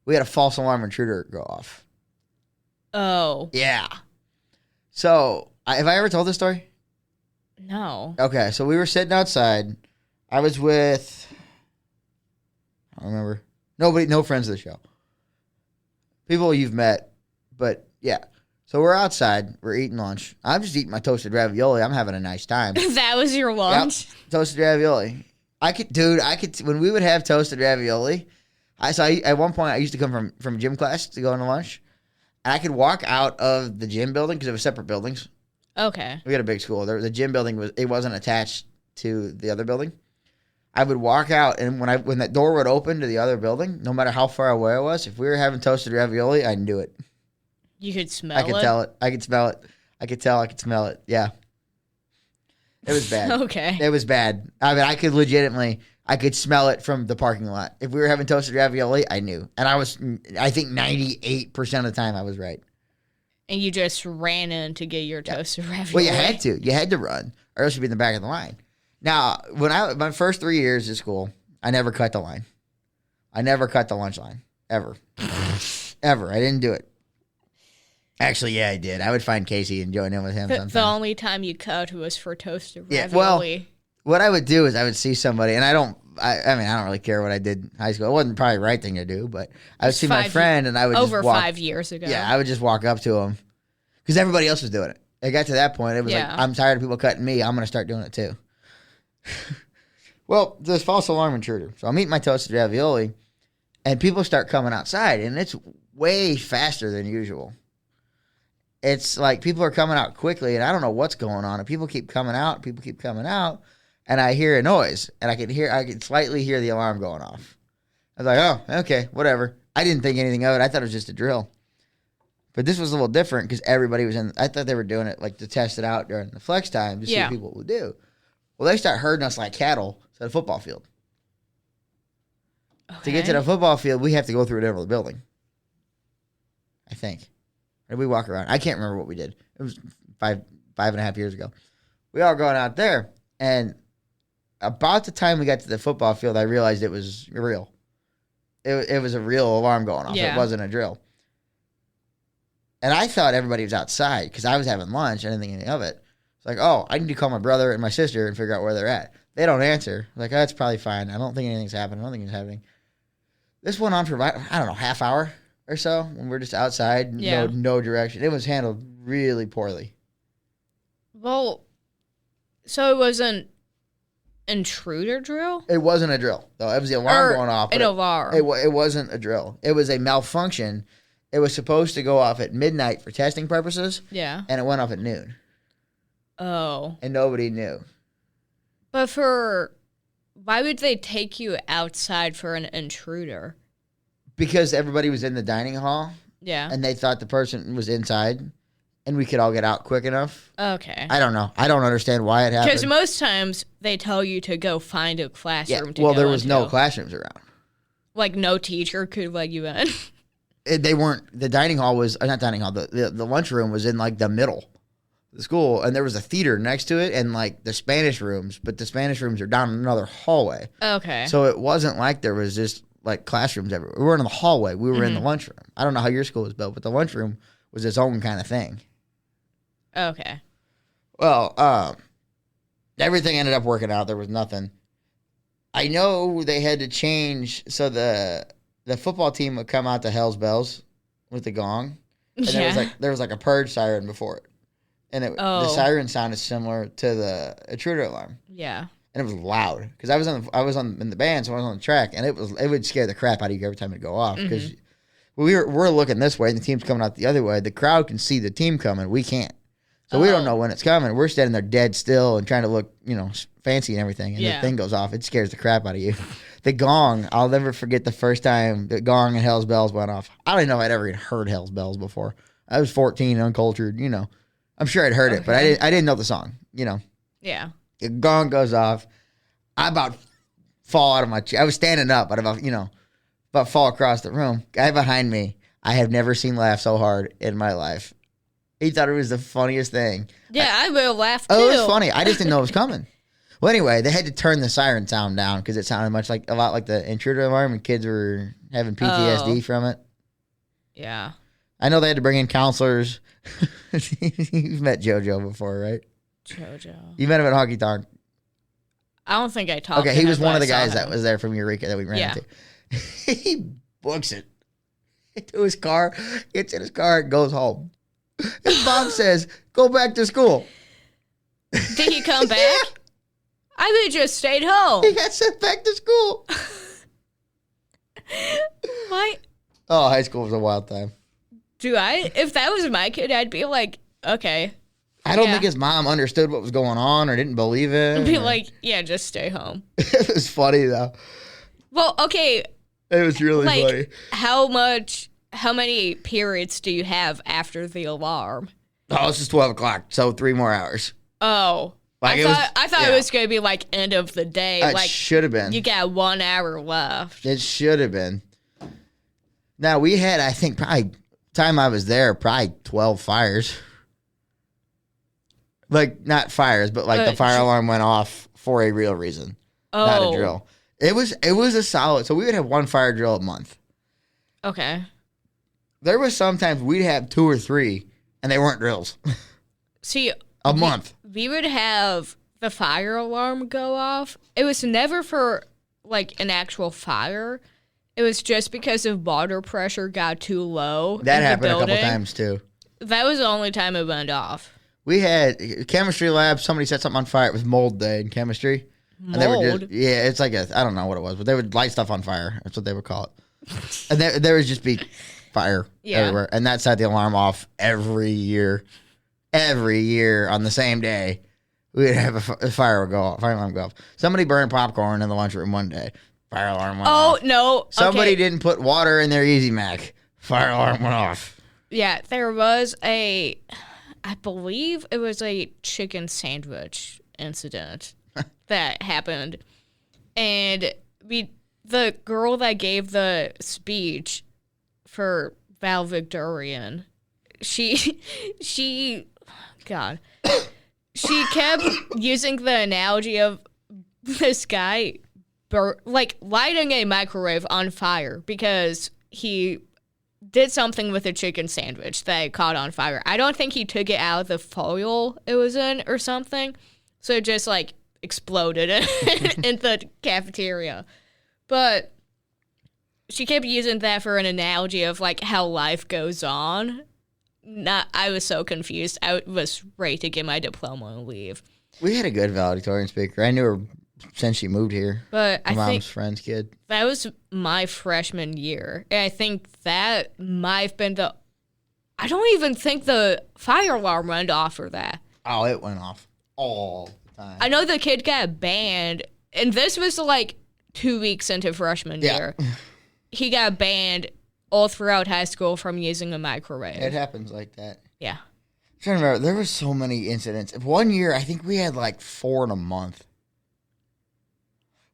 we had a false alarm intruder go off. Oh. Yeah. So, have I ever told this story? No. Okay, so we were sitting outside. I was with, I don't remember. No friends of the show. People you've met, but yeah. So we're outside. We're eating lunch. I'm just eating my toasted ravioli. I'm having a nice time. That was your lunch? Yep. Toasted ravioli. When we would have toasted ravioli, at one point I used to come from gym class to go into lunch, and I could walk out of the gym building because it was separate buildings. Okay. We had a big school. The gym building wasn't attached to the other building. I would walk out, and when that door would open to the other building, no matter how far away I was, if we were having toasted ravioli, I knew it. You could smell it? I could tell it. I could smell it. I could tell. I could smell it. Yeah. It was bad. Okay. It was bad. I mean, I could smell it from the parking lot. If we were having toasted ravioli, I knew. And I think 98% of the time I was right. And you just ran in to get your toasted ravioli. Well, you had to. You had to run, or else you'd be in the back of the line. Now, my first 3 years at school, I never cut the line. I never cut the lunch line. Ever. Ever. I didn't do it. Actually, yeah, I did. I would find Casey and join in with him sometimes. The only time you cut was for toasted ravioli. Yeah, well, what I would do is I would see somebody, and I don't really care what I did in high school. It wasn't probably the right thing to do, but I would see my friend, and I would over just walk, 5 years ago. Yeah, I would just walk up to him because everybody else was doing it. It got to that point. It was like, I'm tired of people cutting me. I'm going to start doing it too. Well, this false alarm intruder. So I'm eating my toasted ravioli, and people start coming outside, and it's way faster than usual. It's like people are coming out quickly, and I don't know what's going on. And people keep coming out, and I hear a noise, and I can slightly hear the alarm going off. I was like, oh, okay, whatever. I didn't think anything of it. I thought it was just a drill. But this was a little different because everybody was in. I thought they were doing it like to test it out during the flex time to see what people would do. Well, they start herding us like cattle to the football field. Okay. To get to the football field, we have to go through a different building. I think. Or did we walk around? I can't remember what we did. It was five and a half years ago. We all going out there, and about the time we got to the football field, I realized it was real. It was a real alarm going off. Yeah. It wasn't a drill. And I thought everybody was outside because I was having lunch. I didn't think anything of it. It's like, oh, I need to call my brother and my sister and figure out where they're at. They don't answer. I'm like, oh, that's probably fine. I don't think anything's happening. This went on for, I don't know, half hour or so when we're just outside, no direction. It was handled really poorly. Well, so it was an intruder drill? It wasn't a drill, though. It was the alarm going off. An alarm. It wasn't a drill. It was a malfunction. It was supposed to go off at midnight for testing purposes. Yeah. And it went off at noon. Oh. And nobody knew. But why would they take you outside for an intruder? Because everybody was in the dining hall. Yeah. And they thought the person was inside and we could all get out quick enough. Okay. I don't know. I don't understand why it happened. Because most times they tell you to go find a classroom to go well, there was no classrooms around. Like no teacher could let you in? They weren't. The dining hall was not dining hall. The lunchroom was in like the middle of the school, and there was a theater next to it, and like the Spanish rooms. But the Spanish rooms are down another hallway. Okay. So it wasn't like there was just like classrooms everywhere. We weren't in the hallway. We were in the lunchroom. I don't know how your school was built, but the lunchroom was its own kind of thing. Okay. Well, everything ended up working out. There was nothing. I know they had to change so the football team would come out to Hell's Bells with the gong, and there was like a purge siren before it, and the siren sound is similar to the intruder alarm. Yeah, and it was loud because I was in the band, so I was on the track, and it would scare the crap out of you every time it go off because we're looking this way and the team's coming out the other way. The crowd can see the team coming, we can't, so we don't know when it's coming. We're standing there dead still and trying to look fancy and everything, and the thing goes off. It scares the crap out of you. The gong, I'll never forget the first time the gong and Hell's Bells went off. I don't even know if I'd ever even heard Hell's Bells before. I was 14, uncultured, I'm sure I'd heard it, but I didn't know the song, Yeah. The gong goes off. I about fall out of my chair. I was standing up, but about fall across the room. Guy behind me, I have never seen laugh so hard in my life. He thought it was the funniest thing. Yeah, I will laugh too. Oh, it was funny. I just didn't know it was coming. Well, anyway, they had to turn the siren sound down because it sounded a lot like the intruder alarm, and kids were having PTSD from it. Yeah. I know they had to bring in counselors. You've met JoJo before, right? JoJo. You met him at Honky Tonk. I don't think I talked to him. Okay, he was one of the guys that was there from Eureka that we ran into. He books it into his car, gets in his car, and goes home. His mom says, go back to school. Did he come back? Yeah. I would just stayed home. He got sent back to school. What? Oh, high school was a wild time. If that was my kid, I'd be like, okay. I don't think his mom understood what was going on or didn't believe it. I'd be like, yeah, just stay home. It was funny, though. Well, okay. It was really funny. How many periods do you have after the alarm? Oh, it's just 12 o'clock, so 3 more hours. Oh. I thought it was going to be like end of the day. It should have been. You got 1 hour left. It should have been. Now, we had, I think, probably, time I was there, probably 12 fires. Like, not fires, but like the fire alarm went off for a real reason. Oh. Not a drill. It was a solid, so we would have 1 fire drill a month. Okay. There was sometimes we'd have 2 or 3, and they weren't drills. See, a month. We would have the fire alarm go off. It was never for, like, an actual fire. It was just because of water pressure got too low. That happened a couple times, too. That was the only time it went off. We had chemistry lab. Somebody set something on fire. It was mold day in chemistry. Mold? And they would it's like I don't know what it was, but they would light stuff on fire. That's what they would call it. And there would just be fire everywhere. And that set the alarm off every year. Every year on the same day, we'd have a fire alarm go off. Somebody burned popcorn in the lunchroom one day. Fire alarm went off. Oh, no. Somebody didn't put water in their Easy Mac. Fire alarm went off. Yeah, there was I believe it was a chicken sandwich incident that happened. And the girl that gave the speech for valedictorian, she kept using the analogy of this guy lighting a microwave on fire because he did something with a chicken sandwich that caught on fire. I don't think he took it out of the foil it was in or something. So it just exploded in the cafeteria. But she kept using that for an analogy of how life goes on. I was so confused. I was ready to get my diploma and leave. We had a good valedictorian speaker. I knew her since she moved here. But I think mom's friend's kid. That was my freshman year. And I think that might have been I don't even think the fire alarm went off for that. Oh, it went off all the time. I know the kid got banned, and this was 2 weeks into freshman year. He got banned all throughout high school from using a microwave. It happens like that. Yeah. I'm trying to remember, there were so many incidents. One year, I think we had 4 in a month.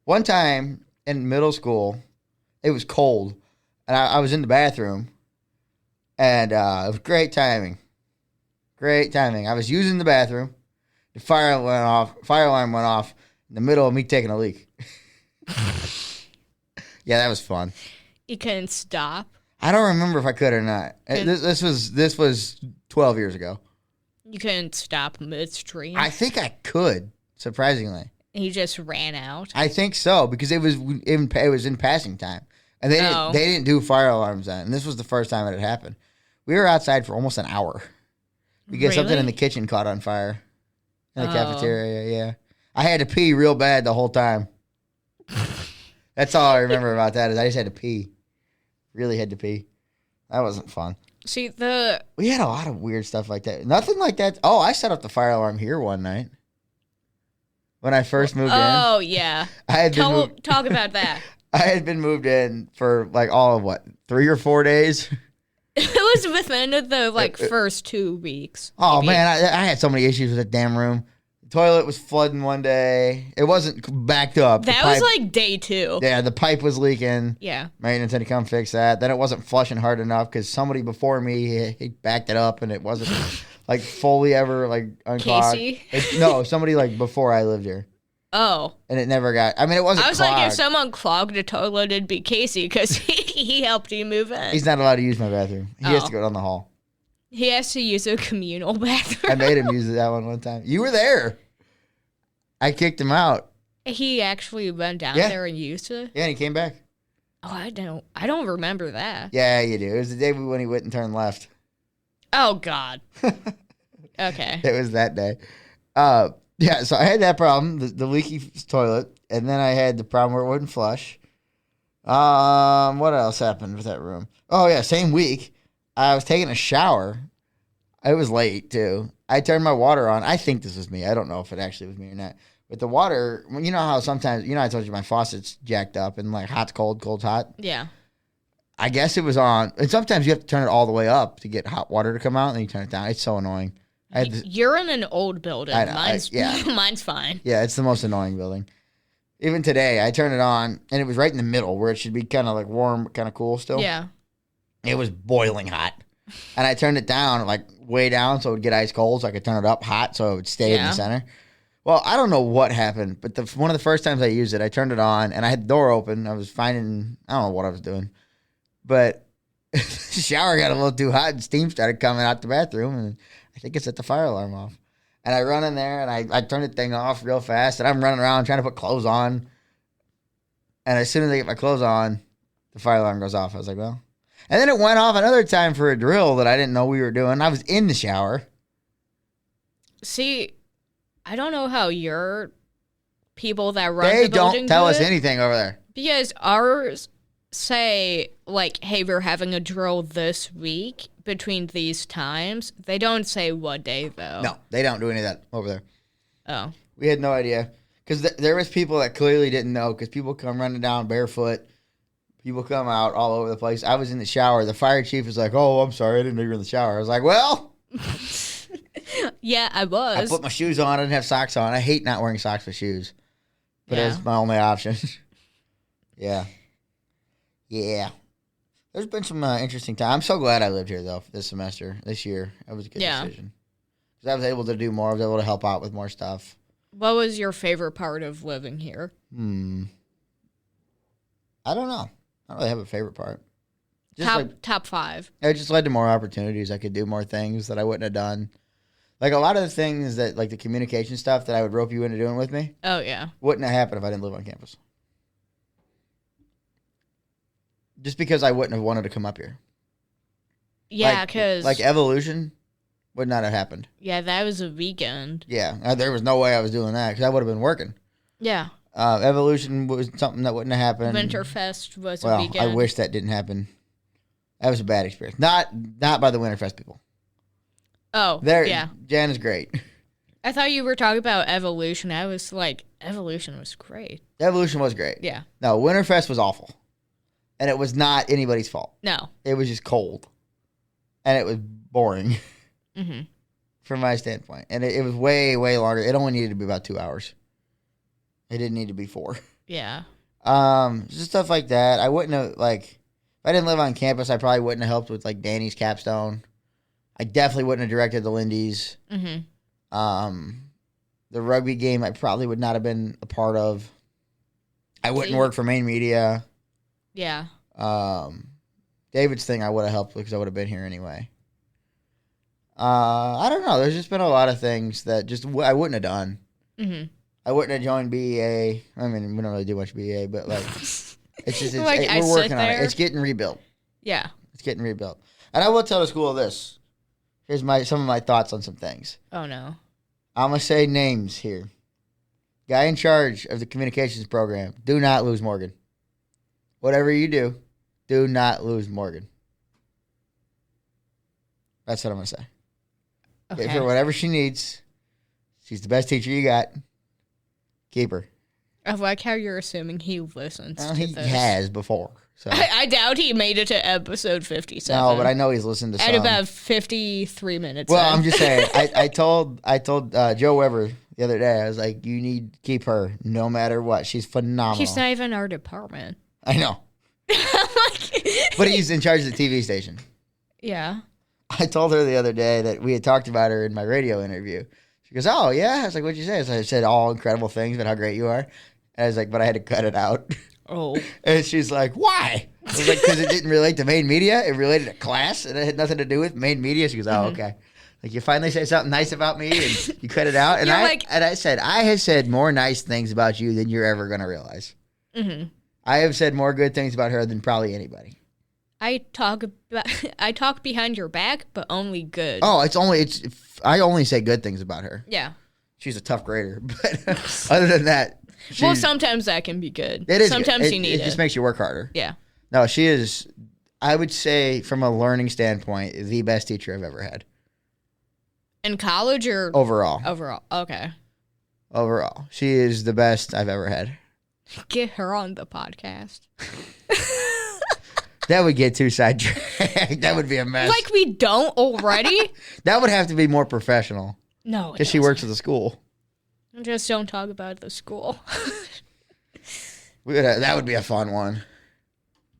One time in middle school, it was cold, and I was in the bathroom, and it was great timing. Great timing. I was using the bathroom. The fire alarm went off in the middle of me taking a leak. Yeah, that was fun. You couldn't stop? I don't remember if I could or not. This was 12 years ago. You couldn't stop midstream? I think I could, surprisingly. He just ran out? I think so, because it was in passing time. And they didn't do fire alarms then. And this was the first time it had happened. We were outside for almost an hour because something in the kitchen caught on fire in the cafeteria, yeah. I had to pee real bad the whole time. That's all I remember about that is I just had to pee. Really had to pee. That wasn't fun. See, we had a lot of weird stuff like that. Nothing like that. Oh, I set up the fire alarm here one night. When I first moved in. Oh, yeah. Talk about that. I had been moved in for all of 3 or 4 days. It was within the first 2 weeks. Oh, maybe. Man, I had so many issues with that damn room. The toilet was flooding one day. It wasn't backed up. That was day 2. Yeah, the pipe was leaking. Yeah. Maintenance had to come fix that. Then it wasn't flushing hard enough because somebody before me, he backed it up and it wasn't fully ever unclogged. Casey? No, somebody before I lived here. Oh. And it never got, it wasn't I was clogged. if someone clogged a toilet, it'd be Casey because he helped you move in. He's not allowed to use my bathroom. He has to go down the hall. He has to use a communal bathroom. I made him use that one time. You were there. I kicked him out. He actually went down there and used it? Yeah, and he came back. Oh, I don't remember that. Yeah, you do. It was the day when he went and turned left. Oh, God. Okay. It was that day. Yeah, so I had that problem, the leaky toilet, and then I had the problem where it wouldn't flush. What else happened with that room? Oh, yeah, same week, I was taking a shower. It was late, too. I turned my water on. I think this was me. I don't know if it actually was me or not. But the water, you know how sometimes, I told you my faucet's jacked up and hot's cold, cold's hot? Yeah. I guess it was on. And sometimes you have to turn it all the way up to get hot water to come out, and then you turn it down. It's so annoying. You're in an old building. I know, Mine's fine. Yeah, it's the most annoying building. Even today, I turned it on, and it was right in the middle where it should be kind of warm, kind of cool still. Yeah. It was boiling hot. And I turned it down, way down so it would get ice cold, so I could turn it up hot so it would stay in the center. Well, I don't know what happened, but one of the first times I used it, I turned it on, and I had the door open. I was I don't know what I was doing. But the shower got a little too hot, and steam started coming out the bathroom, and I think it set the fire alarm off. And I run in there, and I turn the thing off real fast, and I'm running around trying to put clothes on. And as soon as I get my clothes on, the fire alarm goes off. I was like, well. And then it went off another time for a drill that I didn't know we were doing. I was in the shower. See, I don't know how your people that run they the building don't tell do us it, anything over there. because ours say, like, hey, we're having a drill this week between these times. They don't say what day, though. No, they don't do any of that over there. Oh. We had no idea. Because there was people that clearly didn't know, because people come running down barefoot. People come out all over the place. I was in the shower. The fire chief was like, oh, I'm sorry, I didn't know you were in the shower. I was like, well. Yeah, I was. I put my shoes on. I didn't have socks on. I hate not wearing socks with shoes. But it's my only option. Yeah. Yeah. There's been some interesting time. I'm so glad I lived here, though, this year. It was a good decision. Because I was able to do more. I was able to help out with more stuff. What was your favorite part of living here? I don't know. I don't really have a favorite part. Top 5. It just led to more opportunities. I could do more things that I wouldn't have done. Like, a lot of the things that, like, the communication stuff that I would rope you into doing with me. Oh, yeah. Wouldn't have happened if I didn't live on campus. Just because I wouldn't have wanted to come up here. Yeah, because... Like, evolution would not have happened. Yeah, that was a weekend. Yeah, there was no way I was doing that because I would have been working. Yeah. Evolution was something that wouldn't have happened. Winterfest was a weekend. I wish that didn't happen. That was a bad experience. Not by the Winterfest people. Oh, yeah. Jan is great. I thought you were talking about Evolution. I was like, Evolution was great. Evolution was great. Yeah. No, Winterfest was awful. And it was not anybody's fault. No. It was just cold. And it was boring. Mm-hmm. From my standpoint. And it was way, way longer. It only needed to be about 2 hours. It didn't need to be 4. Yeah. Just stuff like that. I wouldn't have, like, if I didn't live on campus, I probably wouldn't have helped with, like, Danny's capstone. I definitely wouldn't have directed the Lindy's. Mm-hmm. The rugby game I probably would not have been a part of. I wouldn't work for Main Media. Yeah. David's thing I would have helped with because I would have been here anyway. I don't know. There's just been a lot of things that just I wouldn't have done. Mm-hmm. I wouldn't have joined BEA. I mean, we don't really do much BEA, but like, it's just like we're working on it. It's getting rebuilt. Yeah. It's getting rebuilt. And I will tell the school this. Here's some of my thoughts on some things. Oh, no. I'm going to say names here. Guy in charge of the communications program. Do not lose Morgan. Whatever you do not lose Morgan. That's what I'm going to say. Okay. Give her whatever she needs. She's the best teacher you got. Keep her. I like how you're assuming he listens to he this. has before. So. I doubt he made it to episode 57. No, but I know he's listened to some. At about 53 minutes. Well, I'm just saying. I told Joe Weber the other day. I was like, you need to keep her no matter what. She's phenomenal. He's not even our department. I know. But he's in charge of the TV station. Yeah. I told her the other day that we had talked about her in my radio interview. She goes, oh, yeah? I was like, what'd you say? So I said all incredible things about how great you are. And I was like, but I had to cut it out. Oh. And she's like, why? I was like, because it didn't relate to Main Media. It related to class, and it had nothing to do with Main Media. She goes, oh, okay. Like, you finally say something nice about me, and you cut it out. And I said, I have said more nice things about you than you're ever going to realize. Mm-hmm. I have said more good things about her than probably anybody. I talk behind your back, but only good. Oh, I only say good things about her. Yeah. She's a tough grader, but other than that. Well, sometimes that can be good. It is. Sometimes you need it. It just makes you work harder. Yeah. No, she is, I would say, from a learning standpoint, the best teacher I've ever had. In college or? Overall. Overall. Okay. Overall. She is the best I've ever had. Get her on the podcast. That would get too sidetracked. That would be a mess. Like we don't already? That would have to be more professional. No. Because she works at the school. Just don't talk about the school. That would be a fun one.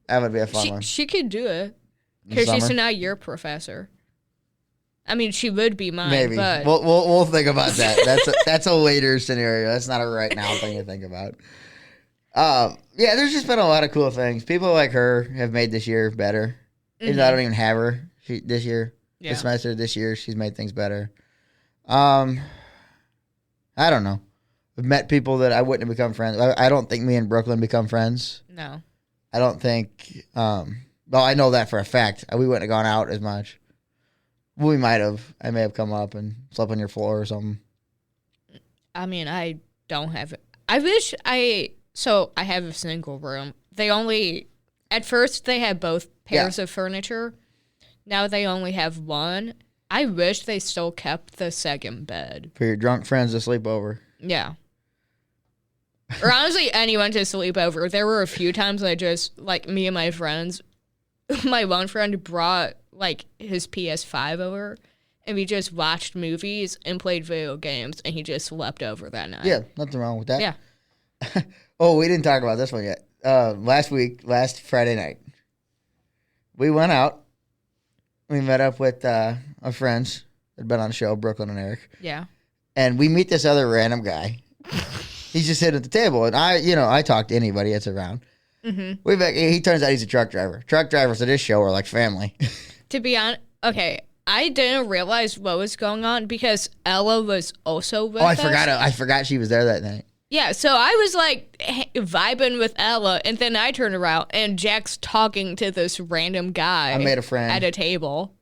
That would be a fun one. She could do it. Because she's not your professor. I mean, she would be mine. Maybe. But We'll think about that. That's a later scenario. That's not a right now thing to think about. Yeah, there's just been a lot of cool things. People like her have made this year better. Even though I don't even have her this year. Yeah. This semester, this year, she's made things better. I don't know. I've met people that I wouldn't have become friends. I don't think me and Brooklyn become friends. No. I don't think. Well, I know that for a fact. We wouldn't have gone out as much. We might have. I may have come up and slept on your floor or something. I mean, I don't have it. So I have a single room. At first they had both pairs of furniture. Now they only have one. I wish they still kept the second bed. For your drunk friends to sleep over. Yeah. Or honestly, anyone to sleep over. There were a few times I just, like, me and my friends, my one friend brought, like, his PS5 over, and we just watched movies and played video games, and he just slept over that night. Yeah, nothing wrong with that. Yeah. Oh, we didn't talk about this one yet. Last Friday night, we went out. We met up with our friends that had been on the show, Brooklyn and Eric. Yeah. And we meet this other random guy. He's just sitting at the table, and I talk to anybody that's around. Mm-hmm. He turns out he's a truck driver. Truck drivers at this show are like family. To be honest, okay, I didn't realize what was going on because Ella was also with us. I forgot she was there that night. Yeah, so I was like vibing with Ella, and then I turned around and Jack's talking to this random guy. I made a friend at a table.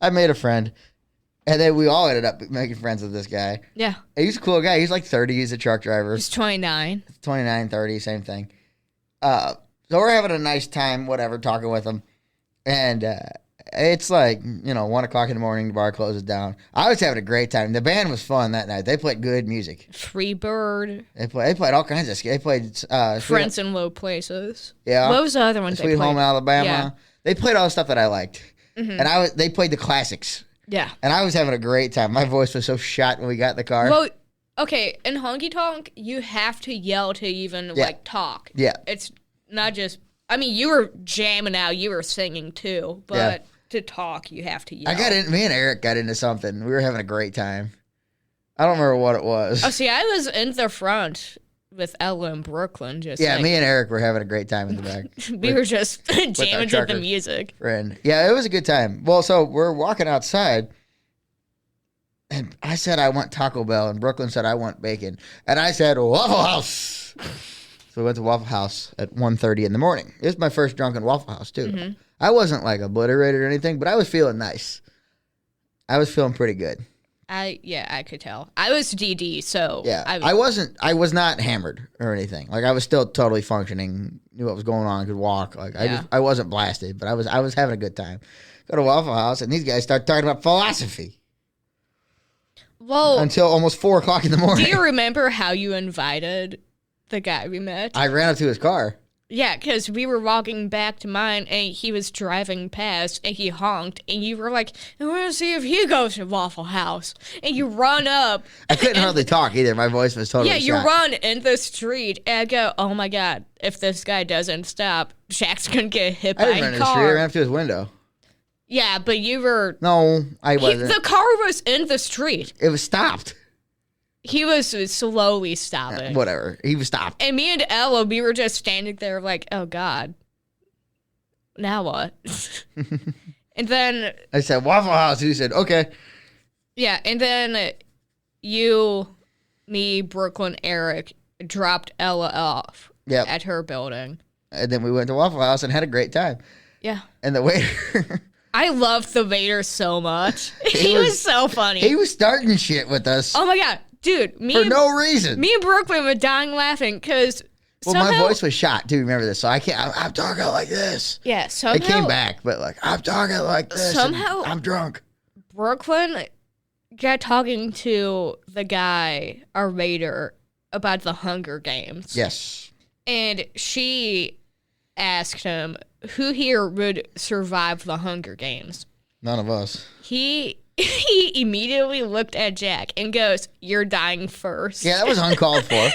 I made a friend, and then we all ended up making friends with this guy. Yeah, and he's a cool guy. He's like 30. He's a truck driver. He's 29. 29, 30, same thing. So we're having a nice time, whatever, talking with him, and it's like 1 o'clock in the morning. The bar closes down. I was having a great time. The band was fun that night. They played good music. Freebird. They played all kinds of. They played Friends in Low Places. Yeah. What was the other one? Sweet Home Alabama. Yeah. They played all the stuff that I liked, and they played the classics. Yeah. And I was having a great time. My voice was so shot when we got in the car. Well, okay, in honky tonk, you have to yell to even talk. Yeah. It's not just. I mean, you were jamming out. You were singing too, but. Yeah. To talk, you have to yell. Me and Eric got into something. We were having a great time. I don't remember what it was. Oh, see, I was in the front with Ella in Brooklyn. Me and Eric were having a great time in the back. We were just jamming to the music. Friend. Yeah, it was a good time. Well, so we're walking outside, and I said I want Taco Bell, and Brooklyn said I want bacon, and I said Waffle House. So we went to Waffle House at 1:30 in the morning. It was my first drunken Waffle House, too. Mm-hmm. I wasn't like obliterated or anything, but I was feeling nice. I was feeling pretty good. I could tell. I was DD, so yeah. I was not hammered or anything. Like I was still totally functioning, knew what was going on, could walk. Like I wasn't blasted, but I was having a good time. Go to Waffle House and these guys start talking about philosophy. Well, until almost 4 o'clock in the morning. Do you remember how you invited the guy we met? I ran up to his car. Yeah, because we were walking back to mine, and he was driving past, and he honked, and you were like, I want to see if he goes to Waffle House. And you run up. I couldn't hardly talk either. My voice was totally you run in the street, and I go, oh, my God, if this guy doesn't stop, Shaq's going to get hit by a car. I didn't run in the street. I ran up to his window. Yeah, but you were... No, I wasn't. The car was in the street. It was stopped. He was slowly stopping. Whatever. He was stopped. And me and Ella, we were just standing there like, oh, God. Now what? And then... I said, Waffle House. He said, okay. Yeah, and then you, me, Brooklyn, Eric dropped Ella off at her building. And then we went to Waffle House and had a great time. Yeah. And the waiter... I loved the waiter so much. He was so funny. He was starting shit with us. Oh, my God. Dude, for no reason. Me and Brooklyn were dying laughing because my voice was shot too. Remember this? So I can't. I'm talking like this. Yeah, somehow it came back, but like I'm talking like this. Somehow I'm drunk. Brooklyn got talking to the guy, our waiter, about the Hunger Games. Yes. And she asked him who here would survive the Hunger Games. None of us. He immediately looked at Jack and goes, "You're dying first." Yeah, that was uncalled for.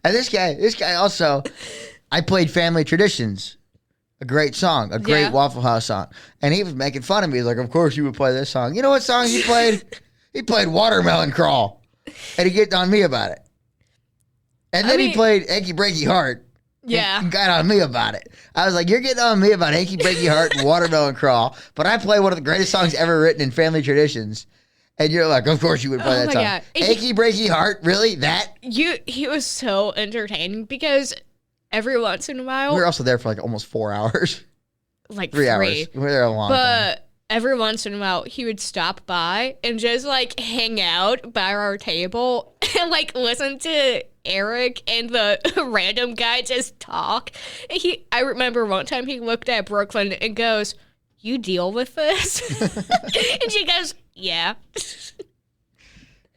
And this guy also, I played Family Traditions, a great song, a great Waffle House song. And he was making fun of me. He's like, of course you would play this song. You know what song he played? He played Watermelon Crawl. And he get on me about it. And then he played Achy Breaky Heart. Yeah. And got on me about it. I was like, you're getting on me about Achy Breaky Heart and Watermelon Crawl, but I play one of the greatest songs ever written in Family Traditions. And you're like, of course you would play that song. God. Achy Breaky Heart, really? That? He was so entertaining because every once in a while... We were also there for like almost 4 hours. Like 3 hours. We were there a long time. But every once in a while, he would stop by and just, like, hang out by our table and, like, listen to Eric and the random guy just talk. And I remember one time he looked at Brooklyn and goes, "You deal with this?" And she goes, "Yeah."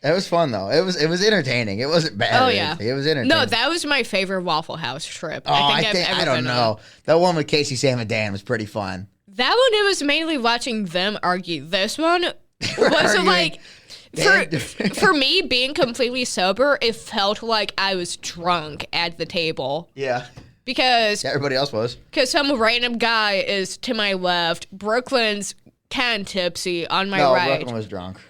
It was fun, though. It was entertaining. It wasn't bad. Oh, yeah. It was entertaining. No, that was my favorite Waffle House trip. Oh, I don't know. That one with Casey, Sam, and Dan was pretty fun. That one, it was mainly watching them argue. This one was like, for me, being completely sober, it felt like I was drunk at the table. Yeah. Because everybody else was. Because some random guy is to my left. Brooklyn's kind of tipsy on my right. No, Brooklyn was drunk.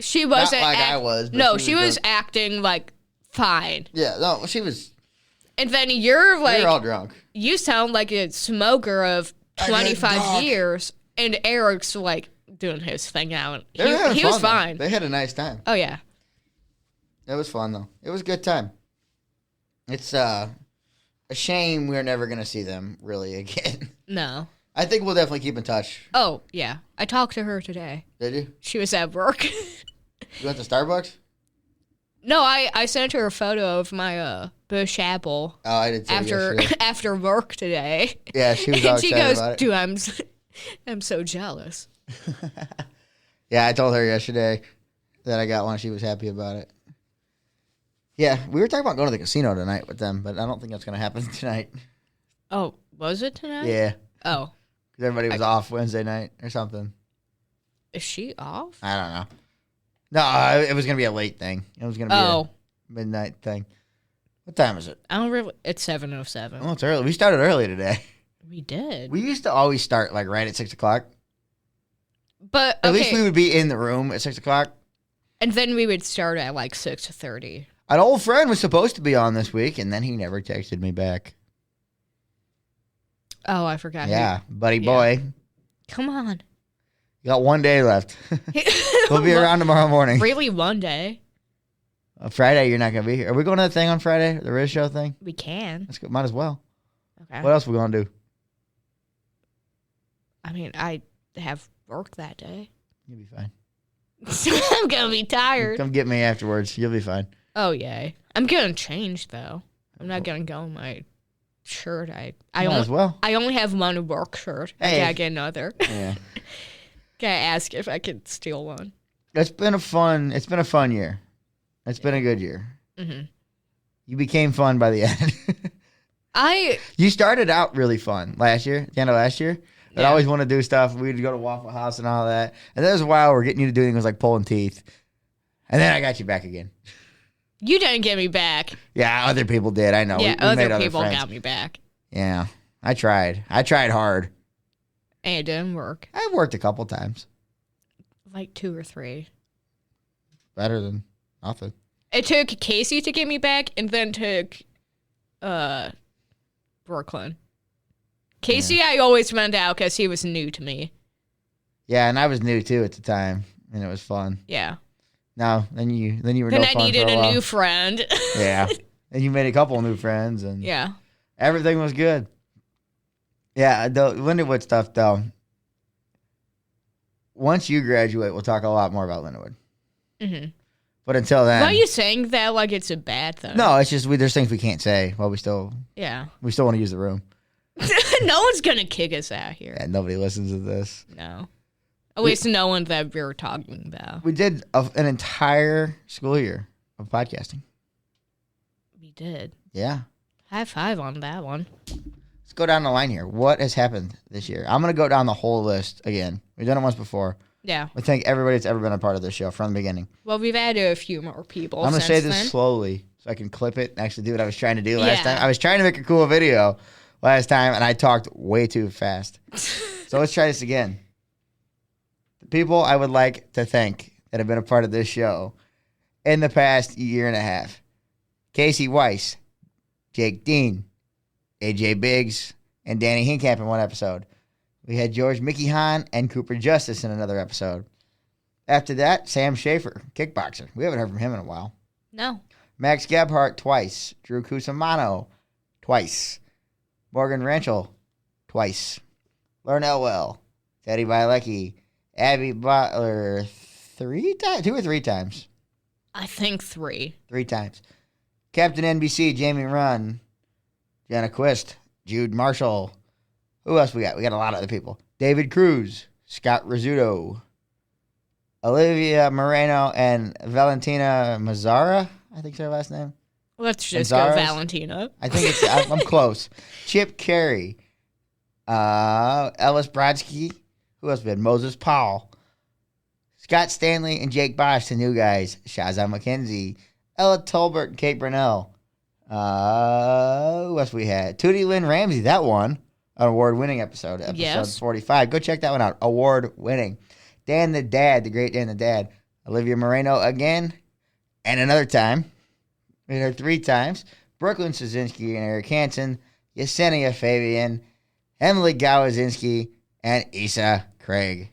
She wasn't. Not like I was. No, she was acting like fine. Yeah, no, she was. And then you're like. We were all drunk. You sound like a smoker of 25 years, and Eric's like doing his thing out. He was fine. They had a nice time. Oh, yeah. It was fun, though. It was a good time. It's a shame we're never going to see them really again. No. I think we'll definitely keep in touch. Oh, yeah. I talked to her today. Did you? She was at work. You went to Starbucks? No, I sent her a photo of my bush apple. Oh, I did too. After work today. Yeah, she was all excited excited about it. Dude, I'm so jealous. Yeah, I told her yesterday that I got one. She was happy about it. Yeah, we were talking about going to the casino tonight with them, but I don't think that's going to happen tonight. Oh, was it tonight? Yeah. Oh. Because everybody was off Wednesday night or something. Is she off? I don't know. No, it was going to be a late thing. It was going to be a midnight thing. What time is it? I don't really. It's 7:07. Oh, it's early. We started early today. We did. We used to always start like right at 6 o'clock. But at least we would be in the room at 6 o'clock. And then we would start at like 6:30. An old friend was supposed to be on this week, and then he never texted me back. Oh, I forgot. Yeah, buddy boy. Come on. You got 1 day left. We'll be around tomorrow morning. Really, 1 day? Friday, you're not going to be here. Are we going to the thing on Friday? The Riz Show thing? We can. Let's go. Might as well. Okay. What else are we going to do? I mean, I have work that day. You'll be fine. I'm going to be tired. Come get me afterwards. You'll be fine. Oh, yay. I'm going to change, though. I'm not going to go in my shirt. I only have one work shirt. Hey. I got to get another. Yeah. Gotta ask if I could steal one. It's been a fun year. It's been a good year. Mm-hmm. You became fun by the end. You started out really fun last year, at the end of last year. But I always want to do stuff. We'd go to Waffle House and all that. And there was a while we're getting you to do things like pulling teeth. And then I got you back again. You didn't get me back. Yeah, other people did. I know. Yeah, other people got me back. Yeah, I tried. I tried hard. And it didn't work. I worked a couple times. Like 2 or 3. Better than nothing. It took Casey to get me back, and then took Brooklyn. Casey, I always found out because he was new to me. Yeah, and I was new too at the time, and it was fun. Yeah. No, then you were then no I fun for needed a while. new friend. Yeah, and you made a couple new friends, and yeah, everything was good. Yeah, the Lindenwood stuff though. Once you graduate, we'll talk a lot more about Lindenwood. Mm-hmm. But until then, why are you saying that like it's a bad thing? No, it's just there's things we can't say while we still want to use the room. No one's gonna kick us out here. Yeah, nobody listens to this. No, at least no one that we're talking about. We did an entire school year of podcasting. We did. Yeah. High five on that one. Let's go down the line here. What has happened this year? I'm going to go down the whole list again. We've done it once before. Yeah. I thank everybody that's ever been a part of this show from the beginning. Well, we've added a few more people. I'm going to say this slowly so I can clip it and actually do what I was trying to do last time. I was trying to make a cool video last time, and I talked way too fast. So let's try this again. The people I would like to thank that have been a part of this show in the past year and a half. Casey Weiss, Jake Dean, AJ Biggs, and Danny Hinkamp in one episode. We had George Mickey Hahn and Cooper Justice in another episode. After that, Sam Schaefer, kickboxer. We haven't heard from him in a while. No. Max Gebhardt twice. Drew Cusimano twice. Morgan Ranchel twice. Lauren Elwell, Teddy Bielecki, Abby Butler 3 times, 2 or 3 times. I think 3. 3 times. Captain NBC, Jamie Run, Jenna Quist, Jude Marshall. Who else we got? We got a lot of other people. David Cruz, Scott Rizzuto, Olivia Moreno, and Valentina Mazzara. I think is her last name. Let's just go Valentina. I think it's. I'm close. Chip Carey, Ellis Brodsky. Who else we had? Moses Powell, Scott Stanley, and Jake Bosch. The new guys. Shaza McKenzie, Ella Tolbert, and Kate Brunell. Who else we had? Tootie Lynn Ramsey. That one. An award-winning episode. Episode 45. Go check that one out. Award-winning. Dan the Dad. The great Dan the Dad. Olivia Moreno again. And another time. We had her 3 times. Brooklyn Szynski and Eric Hansen, Yesenia Fabian, Emily Gawazinski, and Issa Craig.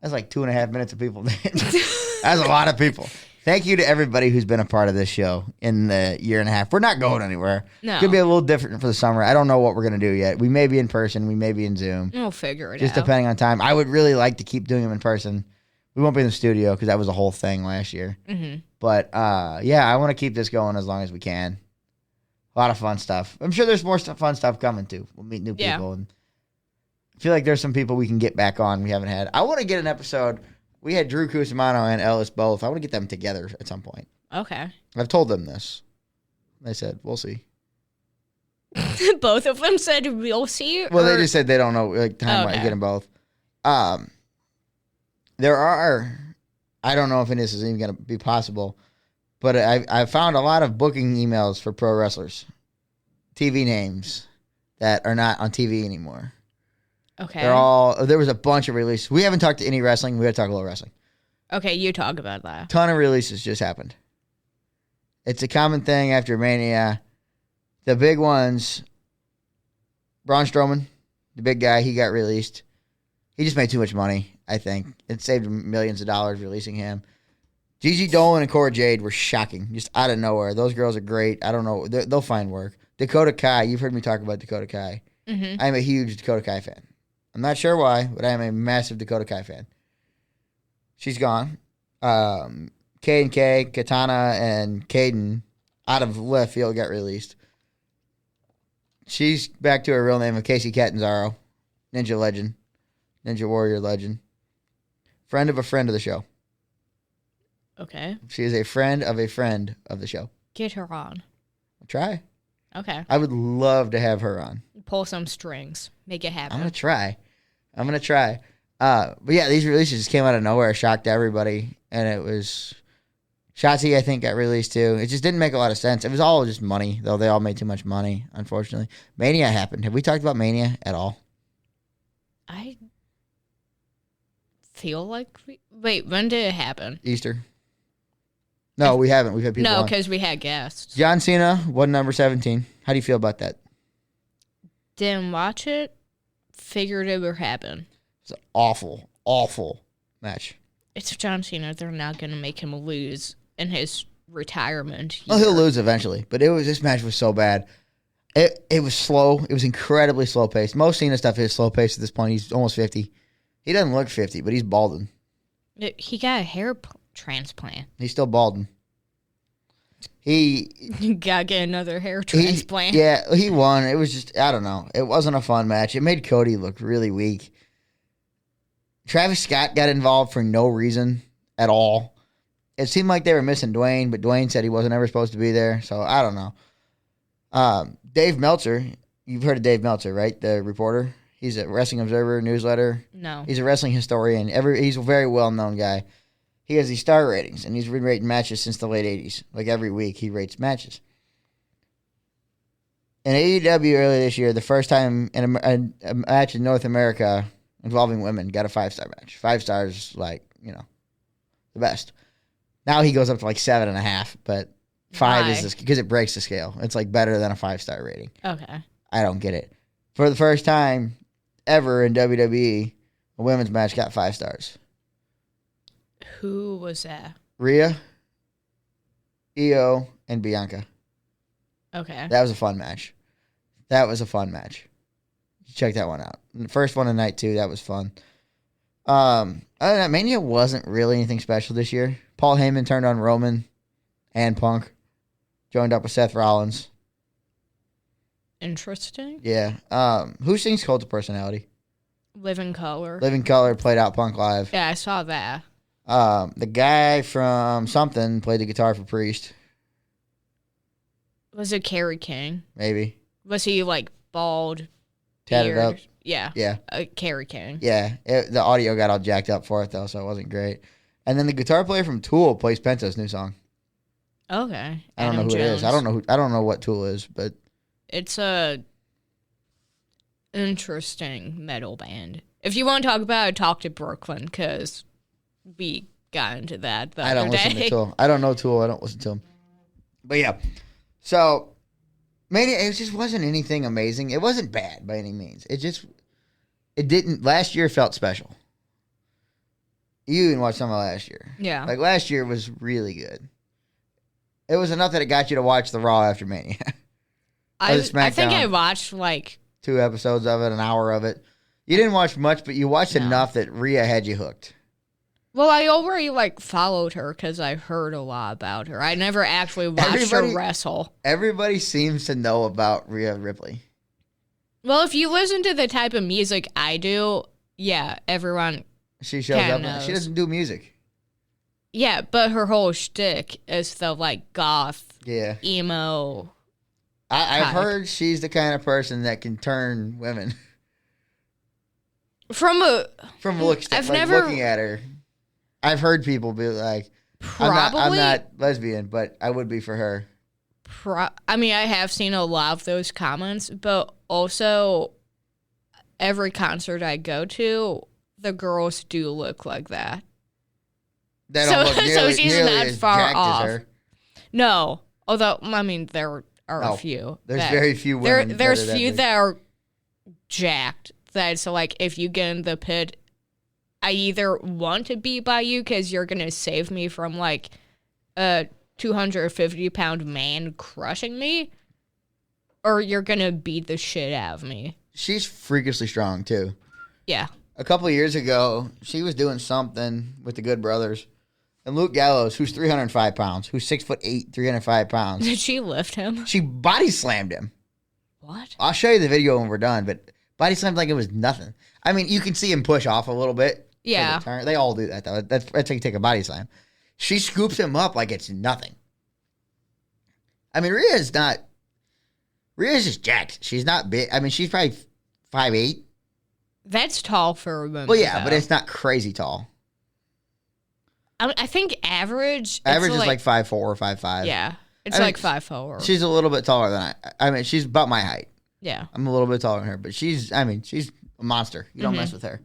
That's like 2.5 minutes of people. That's a lot of people. Thank you to everybody who's been a part of this show in the year and a half. We're not going anywhere. No. It's going to be a little different for the summer. I don't know what we're going to do yet. We may be in person. We may be in Zoom. We'll figure it out. Just depending on time. I would really like to keep doing them in person. We won't be in the studio because that was a whole thing last year. Mm-hmm. But, yeah, I want to keep this going as long as we can. A lot of fun stuff. I'm sure there's more fun stuff coming, too. We'll meet new people. And I feel like there's some people we can get back on we haven't had. I want to get an episode. We had Drew Cusimano and Ellis both. I want to get them together at some point. Okay. I've told them this. They said, we'll see. Both of them said, we'll see? Well, they just said they don't know time to get them both. There are... I don't know if this is even going to be possible, but I found a lot of booking emails for pro wrestlers, TV names that are not on TV anymore. Okay. There was a bunch of releases. We haven't talked to any wrestling. We got to talk a little wrestling. Okay, you talk about that. Ton of releases just happened. It's a common thing after Mania. The big ones, Braun Strowman, the big guy, he got released. He just made too much money, I think. It saved him millions of dollars releasing him. Gigi Dolan and Cora Jade were shocking, just out of nowhere. Those girls are great. I don't know. They'll find work. Dakota Kai, you've heard me talk about Dakota Kai. Mm-hmm. I'm a huge Dakota Kai fan. I'm not sure why, but I am a massive Dakota Kai fan. She's gone. K&K, Katana, and Kaden, out of left field, got released. She's back to her real name of Casey Catanzaro, Ninja legend, Ninja Warrior legend. Friend of the show. Okay. She is a friend of the show. Get her on. I'll try. Okay. I would love to have her on. Pull some strings. Make it happen. I'm going to try. But yeah, these releases just came out of nowhere, shocked everybody. And it was... Shotzi, I think, got released too. It just didn't make a lot of sense. It was all just money, though they all made too much money, unfortunately. Mania happened. Have we talked about Mania at all? I feel like Wait, when did it happen? Easter. No, we haven't. We've had people No, on. because we had guests. John Cena won number 17. How do you feel about that? Didn't watch it. Figured it would happen. It's an awful, awful match. It's John Cena. They're not going to make him lose in his retirement year. Well, he'll lose eventually, but this match was so bad. It was slow. It was incredibly slow paced. Most Cena stuff is slow paced at this point. He's almost 50. He doesn't look 50, but he's balding. He got a hair transplant. He's still balding. He gotta get another hair transplant. He won. It was just, I don't know. It wasn't a fun match. It made Cody look really weak. Travis Scott got involved for no reason at all. It seemed like they were missing Dwayne, but Dwayne said he wasn't ever supposed to be there, so I don't know. Dave Meltzer, you've heard of Dave Meltzer, right? The reporter. He's a Wrestling Observer newsletter. No. He's a wrestling historian. He's a very well-known guy. He has these star ratings, and he's been rating matches since the late 80s. Like every week, he rates matches. In AEW earlier this year, the first time in a match in North America involving women got a 5-star match. 5 stars, the best. Now he goes up to 7.5, but 5 is because it breaks the scale. It's better than a 5-star rating. Okay. I don't get it. For the first time ever in WWE, a women's match got 5 stars. Who was that? Rhea, Io, and Bianca. Okay. That was a fun match. Check that one out. And the first one of night 2, that was fun. Other than that, Mania wasn't really anything special this year. Paul Heyman turned on Roman and Punk. Joined up with Seth Rollins. Interesting. Yeah. Who sings Cult of Personality? Living Color. Living Color played out Punk live. Yeah, I saw that. The guy from something played the guitar for Priest. Was it Kerry King? Maybe. Was he like bald? Tatted beard? up. Yeah. Yeah. Kerry King. Yeah. The audio got all jacked up for it, though, so it wasn't great. And then the guitar player from Tool plays Penta's new song. Okay. I don't know who it is. I don't know what Tool is, but it's a interesting metal band. If you want to talk about it, talk to Brooklyn, because we got into that the other day. Listen to Tool. I don't know Tool. I don't listen to him. But yeah. So, Mania, it just wasn't anything amazing. It wasn't bad by any means. It didn't, last year felt special. You even watched some of last year. Yeah. Like, last year was really good. It was enough that it got you to watch the Raw after Mania. I think I watched, 2 episodes of it, an hour of it. You didn't watch much, but you watched enough that Rhea had you hooked. Well, I already, followed her because I heard a lot about her. I never actually watched her wrestle. Everybody seems to know about Rhea Ripley. Well, if you listen to the type of music I do, yeah, everyone She shows up. knows. She doesn't do music. Yeah, but her whole shtick is the, goth, emo. I've heard she's the kind of person that can turn women. From looking at her. I've heard people be like, I'm not lesbian, but I would be for her. I have seen a lot of those comments, but also every concert I go to, the girls do look like that. They don't look nearly, so she's nearly not as far jacked off. as her. No, although there are a few. There's very few women. There's few that are jacked. That's if you get in the pit, I either want to be by you because you're gonna save me from a 250-pound man crushing me, or you're gonna beat the shit out of me. She's freakishly strong too. Yeah. A couple of years ago, she was doing something with the Good Brothers, and Luke Gallows, who's 305 pounds, who's 6'8", 305 pounds. Did she lift him? She body slammed him. What? I'll show you the video when we're done, but body slammed like it was nothing. I mean, you can see him push off a little bit. Yeah. They all do that, though. That's how you take a body slam. She scoops him up like it's nothing. I mean, Rhea's just jacked. She's not big. I mean, she's probably 5'8". That's tall for a woman. Well, yeah, though. but it's not crazy tall. I think average. Average is 5'4" or 5'5". Yeah, it's 5'4". She's a little bit taller than I mean, she's about my height. Yeah. I'm a little bit taller than her, but she's a monster. You don't mess with her.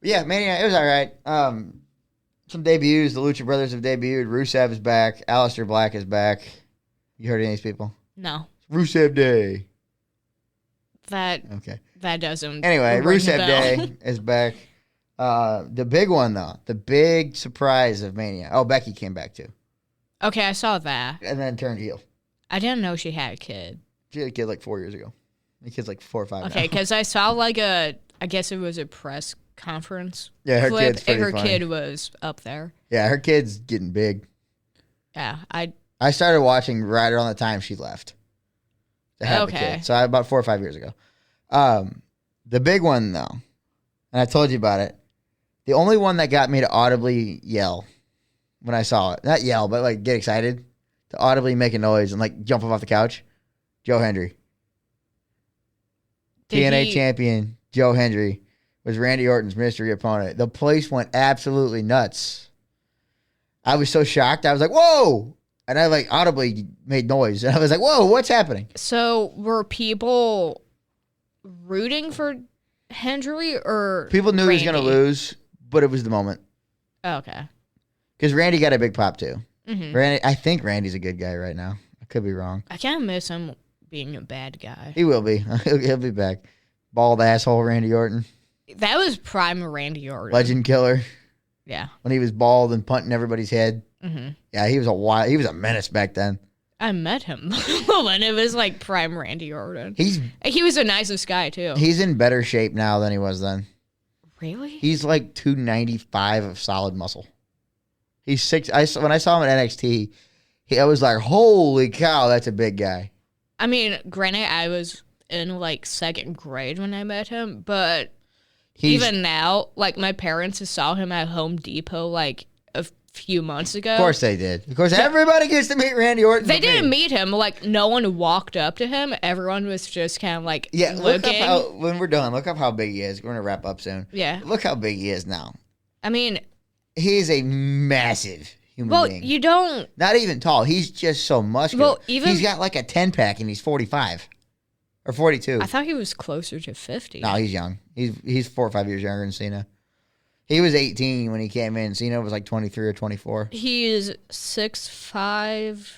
But yeah, Mania, it was all right. Some debuts. The Lucha Brothers have debuted. Rusev is back. Aleister Black is back. You heard any of these people? No. It's Rusev Day. That doesn't. Anyway, Rusev Day is back. The big one, though. The big surprise of Mania. Oh, Becky came back, too. Okay, I saw that. And then turned heel. I didn't know she had a kid. She had a kid 4 years ago. The kid's 4 or 5 Okay, because I saw I guess it was a press conference. Yeah, her clip, kid's pretty and her funny. kid was up there. Yeah, her kid's getting big. Yeah, I started watching right around the time she left to have the kid. So about 4 or 5 years ago. The big one, though, and I told you about it, the only one that got me to audibly yell when I saw it, not yell, but get excited, to audibly make a noise and jump off the couch, Joe Hendry. TNA champion Joe Hendry was Randy Orton's mystery opponent. The place went absolutely nuts. I was so shocked. I was like, whoa! And I audibly made noise. And I was like, whoa, what's happening? So were people rooting for Hendry or people knew Randy? He was going to lose, but it was the moment. Okay. Because Randy got a big pop too. Mm-hmm. I think Randy's a good guy right now. I could be wrong. I kind of miss him being a bad guy. He will be. He'll be back. Bald asshole Randy Orton. That was prime Randy Orton. Legend killer. Yeah. When he was bald and punting everybody's head. Mm-hmm. Yeah, he was a menace back then. I met him when it was prime Randy Orton. He was the nicest guy too. He's in better shape now than he was then. Really? He's like 295 of solid muscle. He's 6. When I saw him at NXT, I was like, holy cow, that's a big guy. I mean, granted, I was in like 2nd grade when I met him, but even now, like my parents saw him at Home Depot like a few months ago. Of course they did. Of course, everybody gets to meet Randy Orton. They didn't meet him. Like, no one walked up to him. Everyone was just kind of like looking. Look up when we're done, look up how big he is. We're going to wrap up soon. Yeah. Look how big he is now. I mean, he is a massive human being. You don't. Not even tall. He's just so muscular. Well, he's got like a 10-pack and he's 45 or 42. I thought he was closer to 50. No, he's young. He's 4 or 5 years younger than Cena. He was 18 when he came in. Cena was like 23 or 24. He is 6'5".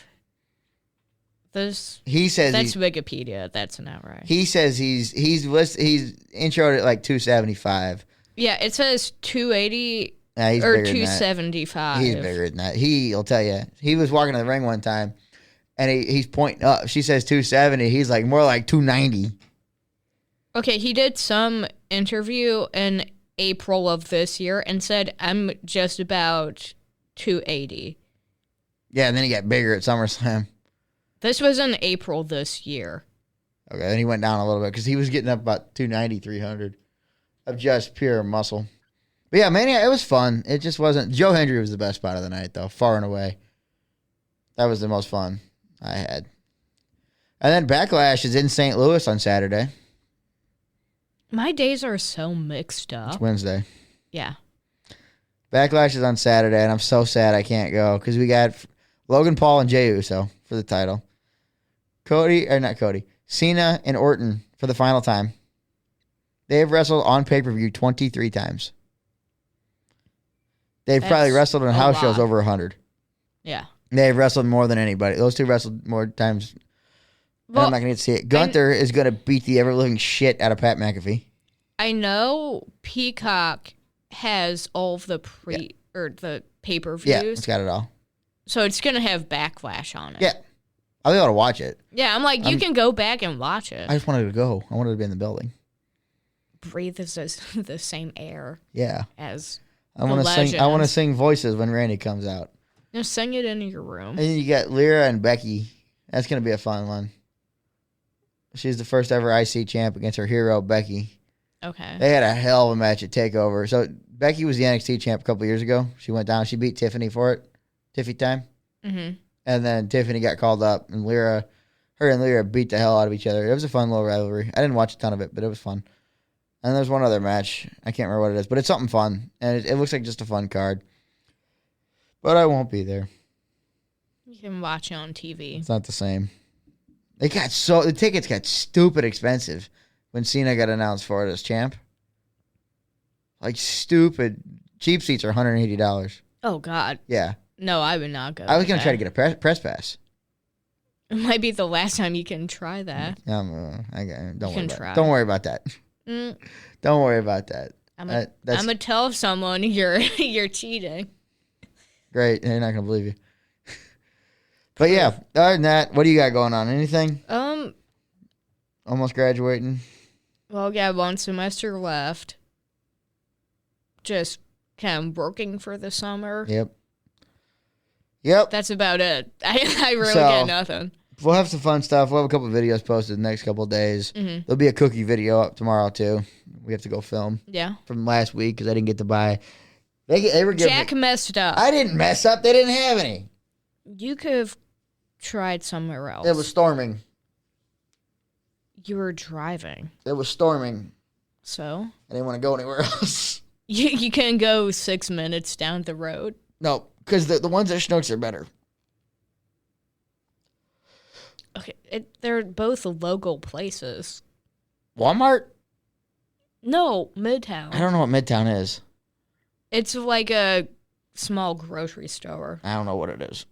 He says that's Wikipedia. That's not right. He says he's introed at like 275. Yeah, it says 280 he's or 275. He's bigger than that. He'll tell you. He was walking to the ring one time, and he's pointing up. She says 270. He's like more like 290. Okay, he did some interview in April of this year and said, I'm just about 280. Yeah, and then he got bigger at SummerSlam. This was in April this year. Okay, then he went down a little bit because he was getting up about 290, 300 of just pure muscle. But yeah, Mania, it was fun. It just wasn't. Joe Hendry was the best spot of the night, though, far and away. That was the most fun I had. And then Backlash is in St. Louis on Saturday. My days are so mixed up. It's Wednesday. Yeah. Backlash is on Saturday, and I'm so sad I can't go because we got Logan Paul and Jey Uso for the title. Cena and Orton for the final time. They have wrestled on pay-per-view 23 times. They've probably wrestled on house shows over 100. Yeah. They've wrestled more than anybody. Those two wrestled more times. Well, I'm not going to get to see it. Gunther is going to beat the ever-living shit out of Pat McAfee. I know Peacock has all of the the pay-per-views. Yeah, it's got it all. So it's going to have Backlash on it. Yeah. I'll be able to watch it. Yeah, I'm like, you can go back and watch it. I just wanted to go. I wanted to be in the building. Breathe the same air. Yeah. As I want to sing voices when Randy comes out. Just sing it in your room. And then you got Lyra and Becky. That's going to be a fun one. She's the first ever IC champ against her hero, Becky. Okay. They had a hell of a match at TakeOver. So Becky was the NXT champ a couple of years ago. She went down. She beat Tiffany for it. Tiffy time. Mm-hmm. And then Tiffany got called up, and her and Lyra beat the hell out of each other. It was a fun little rivalry. I didn't watch a ton of it, but it was fun. And there's one other match. I can't remember what it is, but it's something fun. And it looks like just a fun card. But I won't be there. You can watch it on TV. It's not the same. The tickets got stupid expensive when Cena got announced for it as champ. Like stupid. Cheap seats are $180. Oh, God. Yeah. No, I would not go. I was going to try to get a press pass. It might be the last time you can try that. Don't worry about that. Mm. Don't worry about that. I'm gonna tell someone you're cheating. Great, they're not gonna believe you. But yeah, other than that, what do you got going on? Anything? Almost graduating. Well, yeah, 1 semester left. Just kind of working for the summer. Yep. That's about it. I really got nothing. We'll have some fun stuff. We'll have a couple of videos posted the next couple of days. Mm-hmm. There'll be a cookie video up tomorrow, too. We have to go film. Yeah. From last week because I didn't get to buy. They were Jack messed up. I didn't mess up. They didn't have any. You could have tried somewhere else. It was storming. You were driving. It was storming. So? I didn't want to go anywhere else. You can go 6 minutes down the road. No, because the ones at Schnucks are better. Okay, they're both local places. Walmart? No, Midtown. I don't know what Midtown is. It's like a small grocery store. I don't know what it is.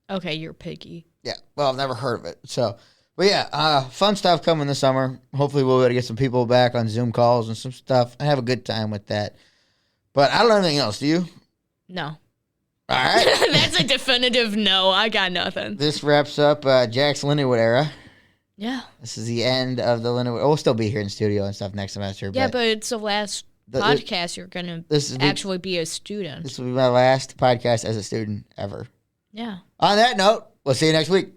Okay, you're picky. Yeah, well, I've never heard of it. So, but yeah, fun stuff coming this summer. Hopefully we'll be able to get some people back on Zoom calls and some stuff. I have a good time with that. But I don't know anything else. Do you? No. All right. That's a definitive no. I got nothing. This wraps up Jack's Lindenwood era. Yeah. This is the end of the Lindenwood. We'll still be here in studio and stuff next semester. Yeah, but it's the last podcast, you're going to actually be a student. This will be my last podcast as a student ever. Yeah. On that note, we'll see you next week.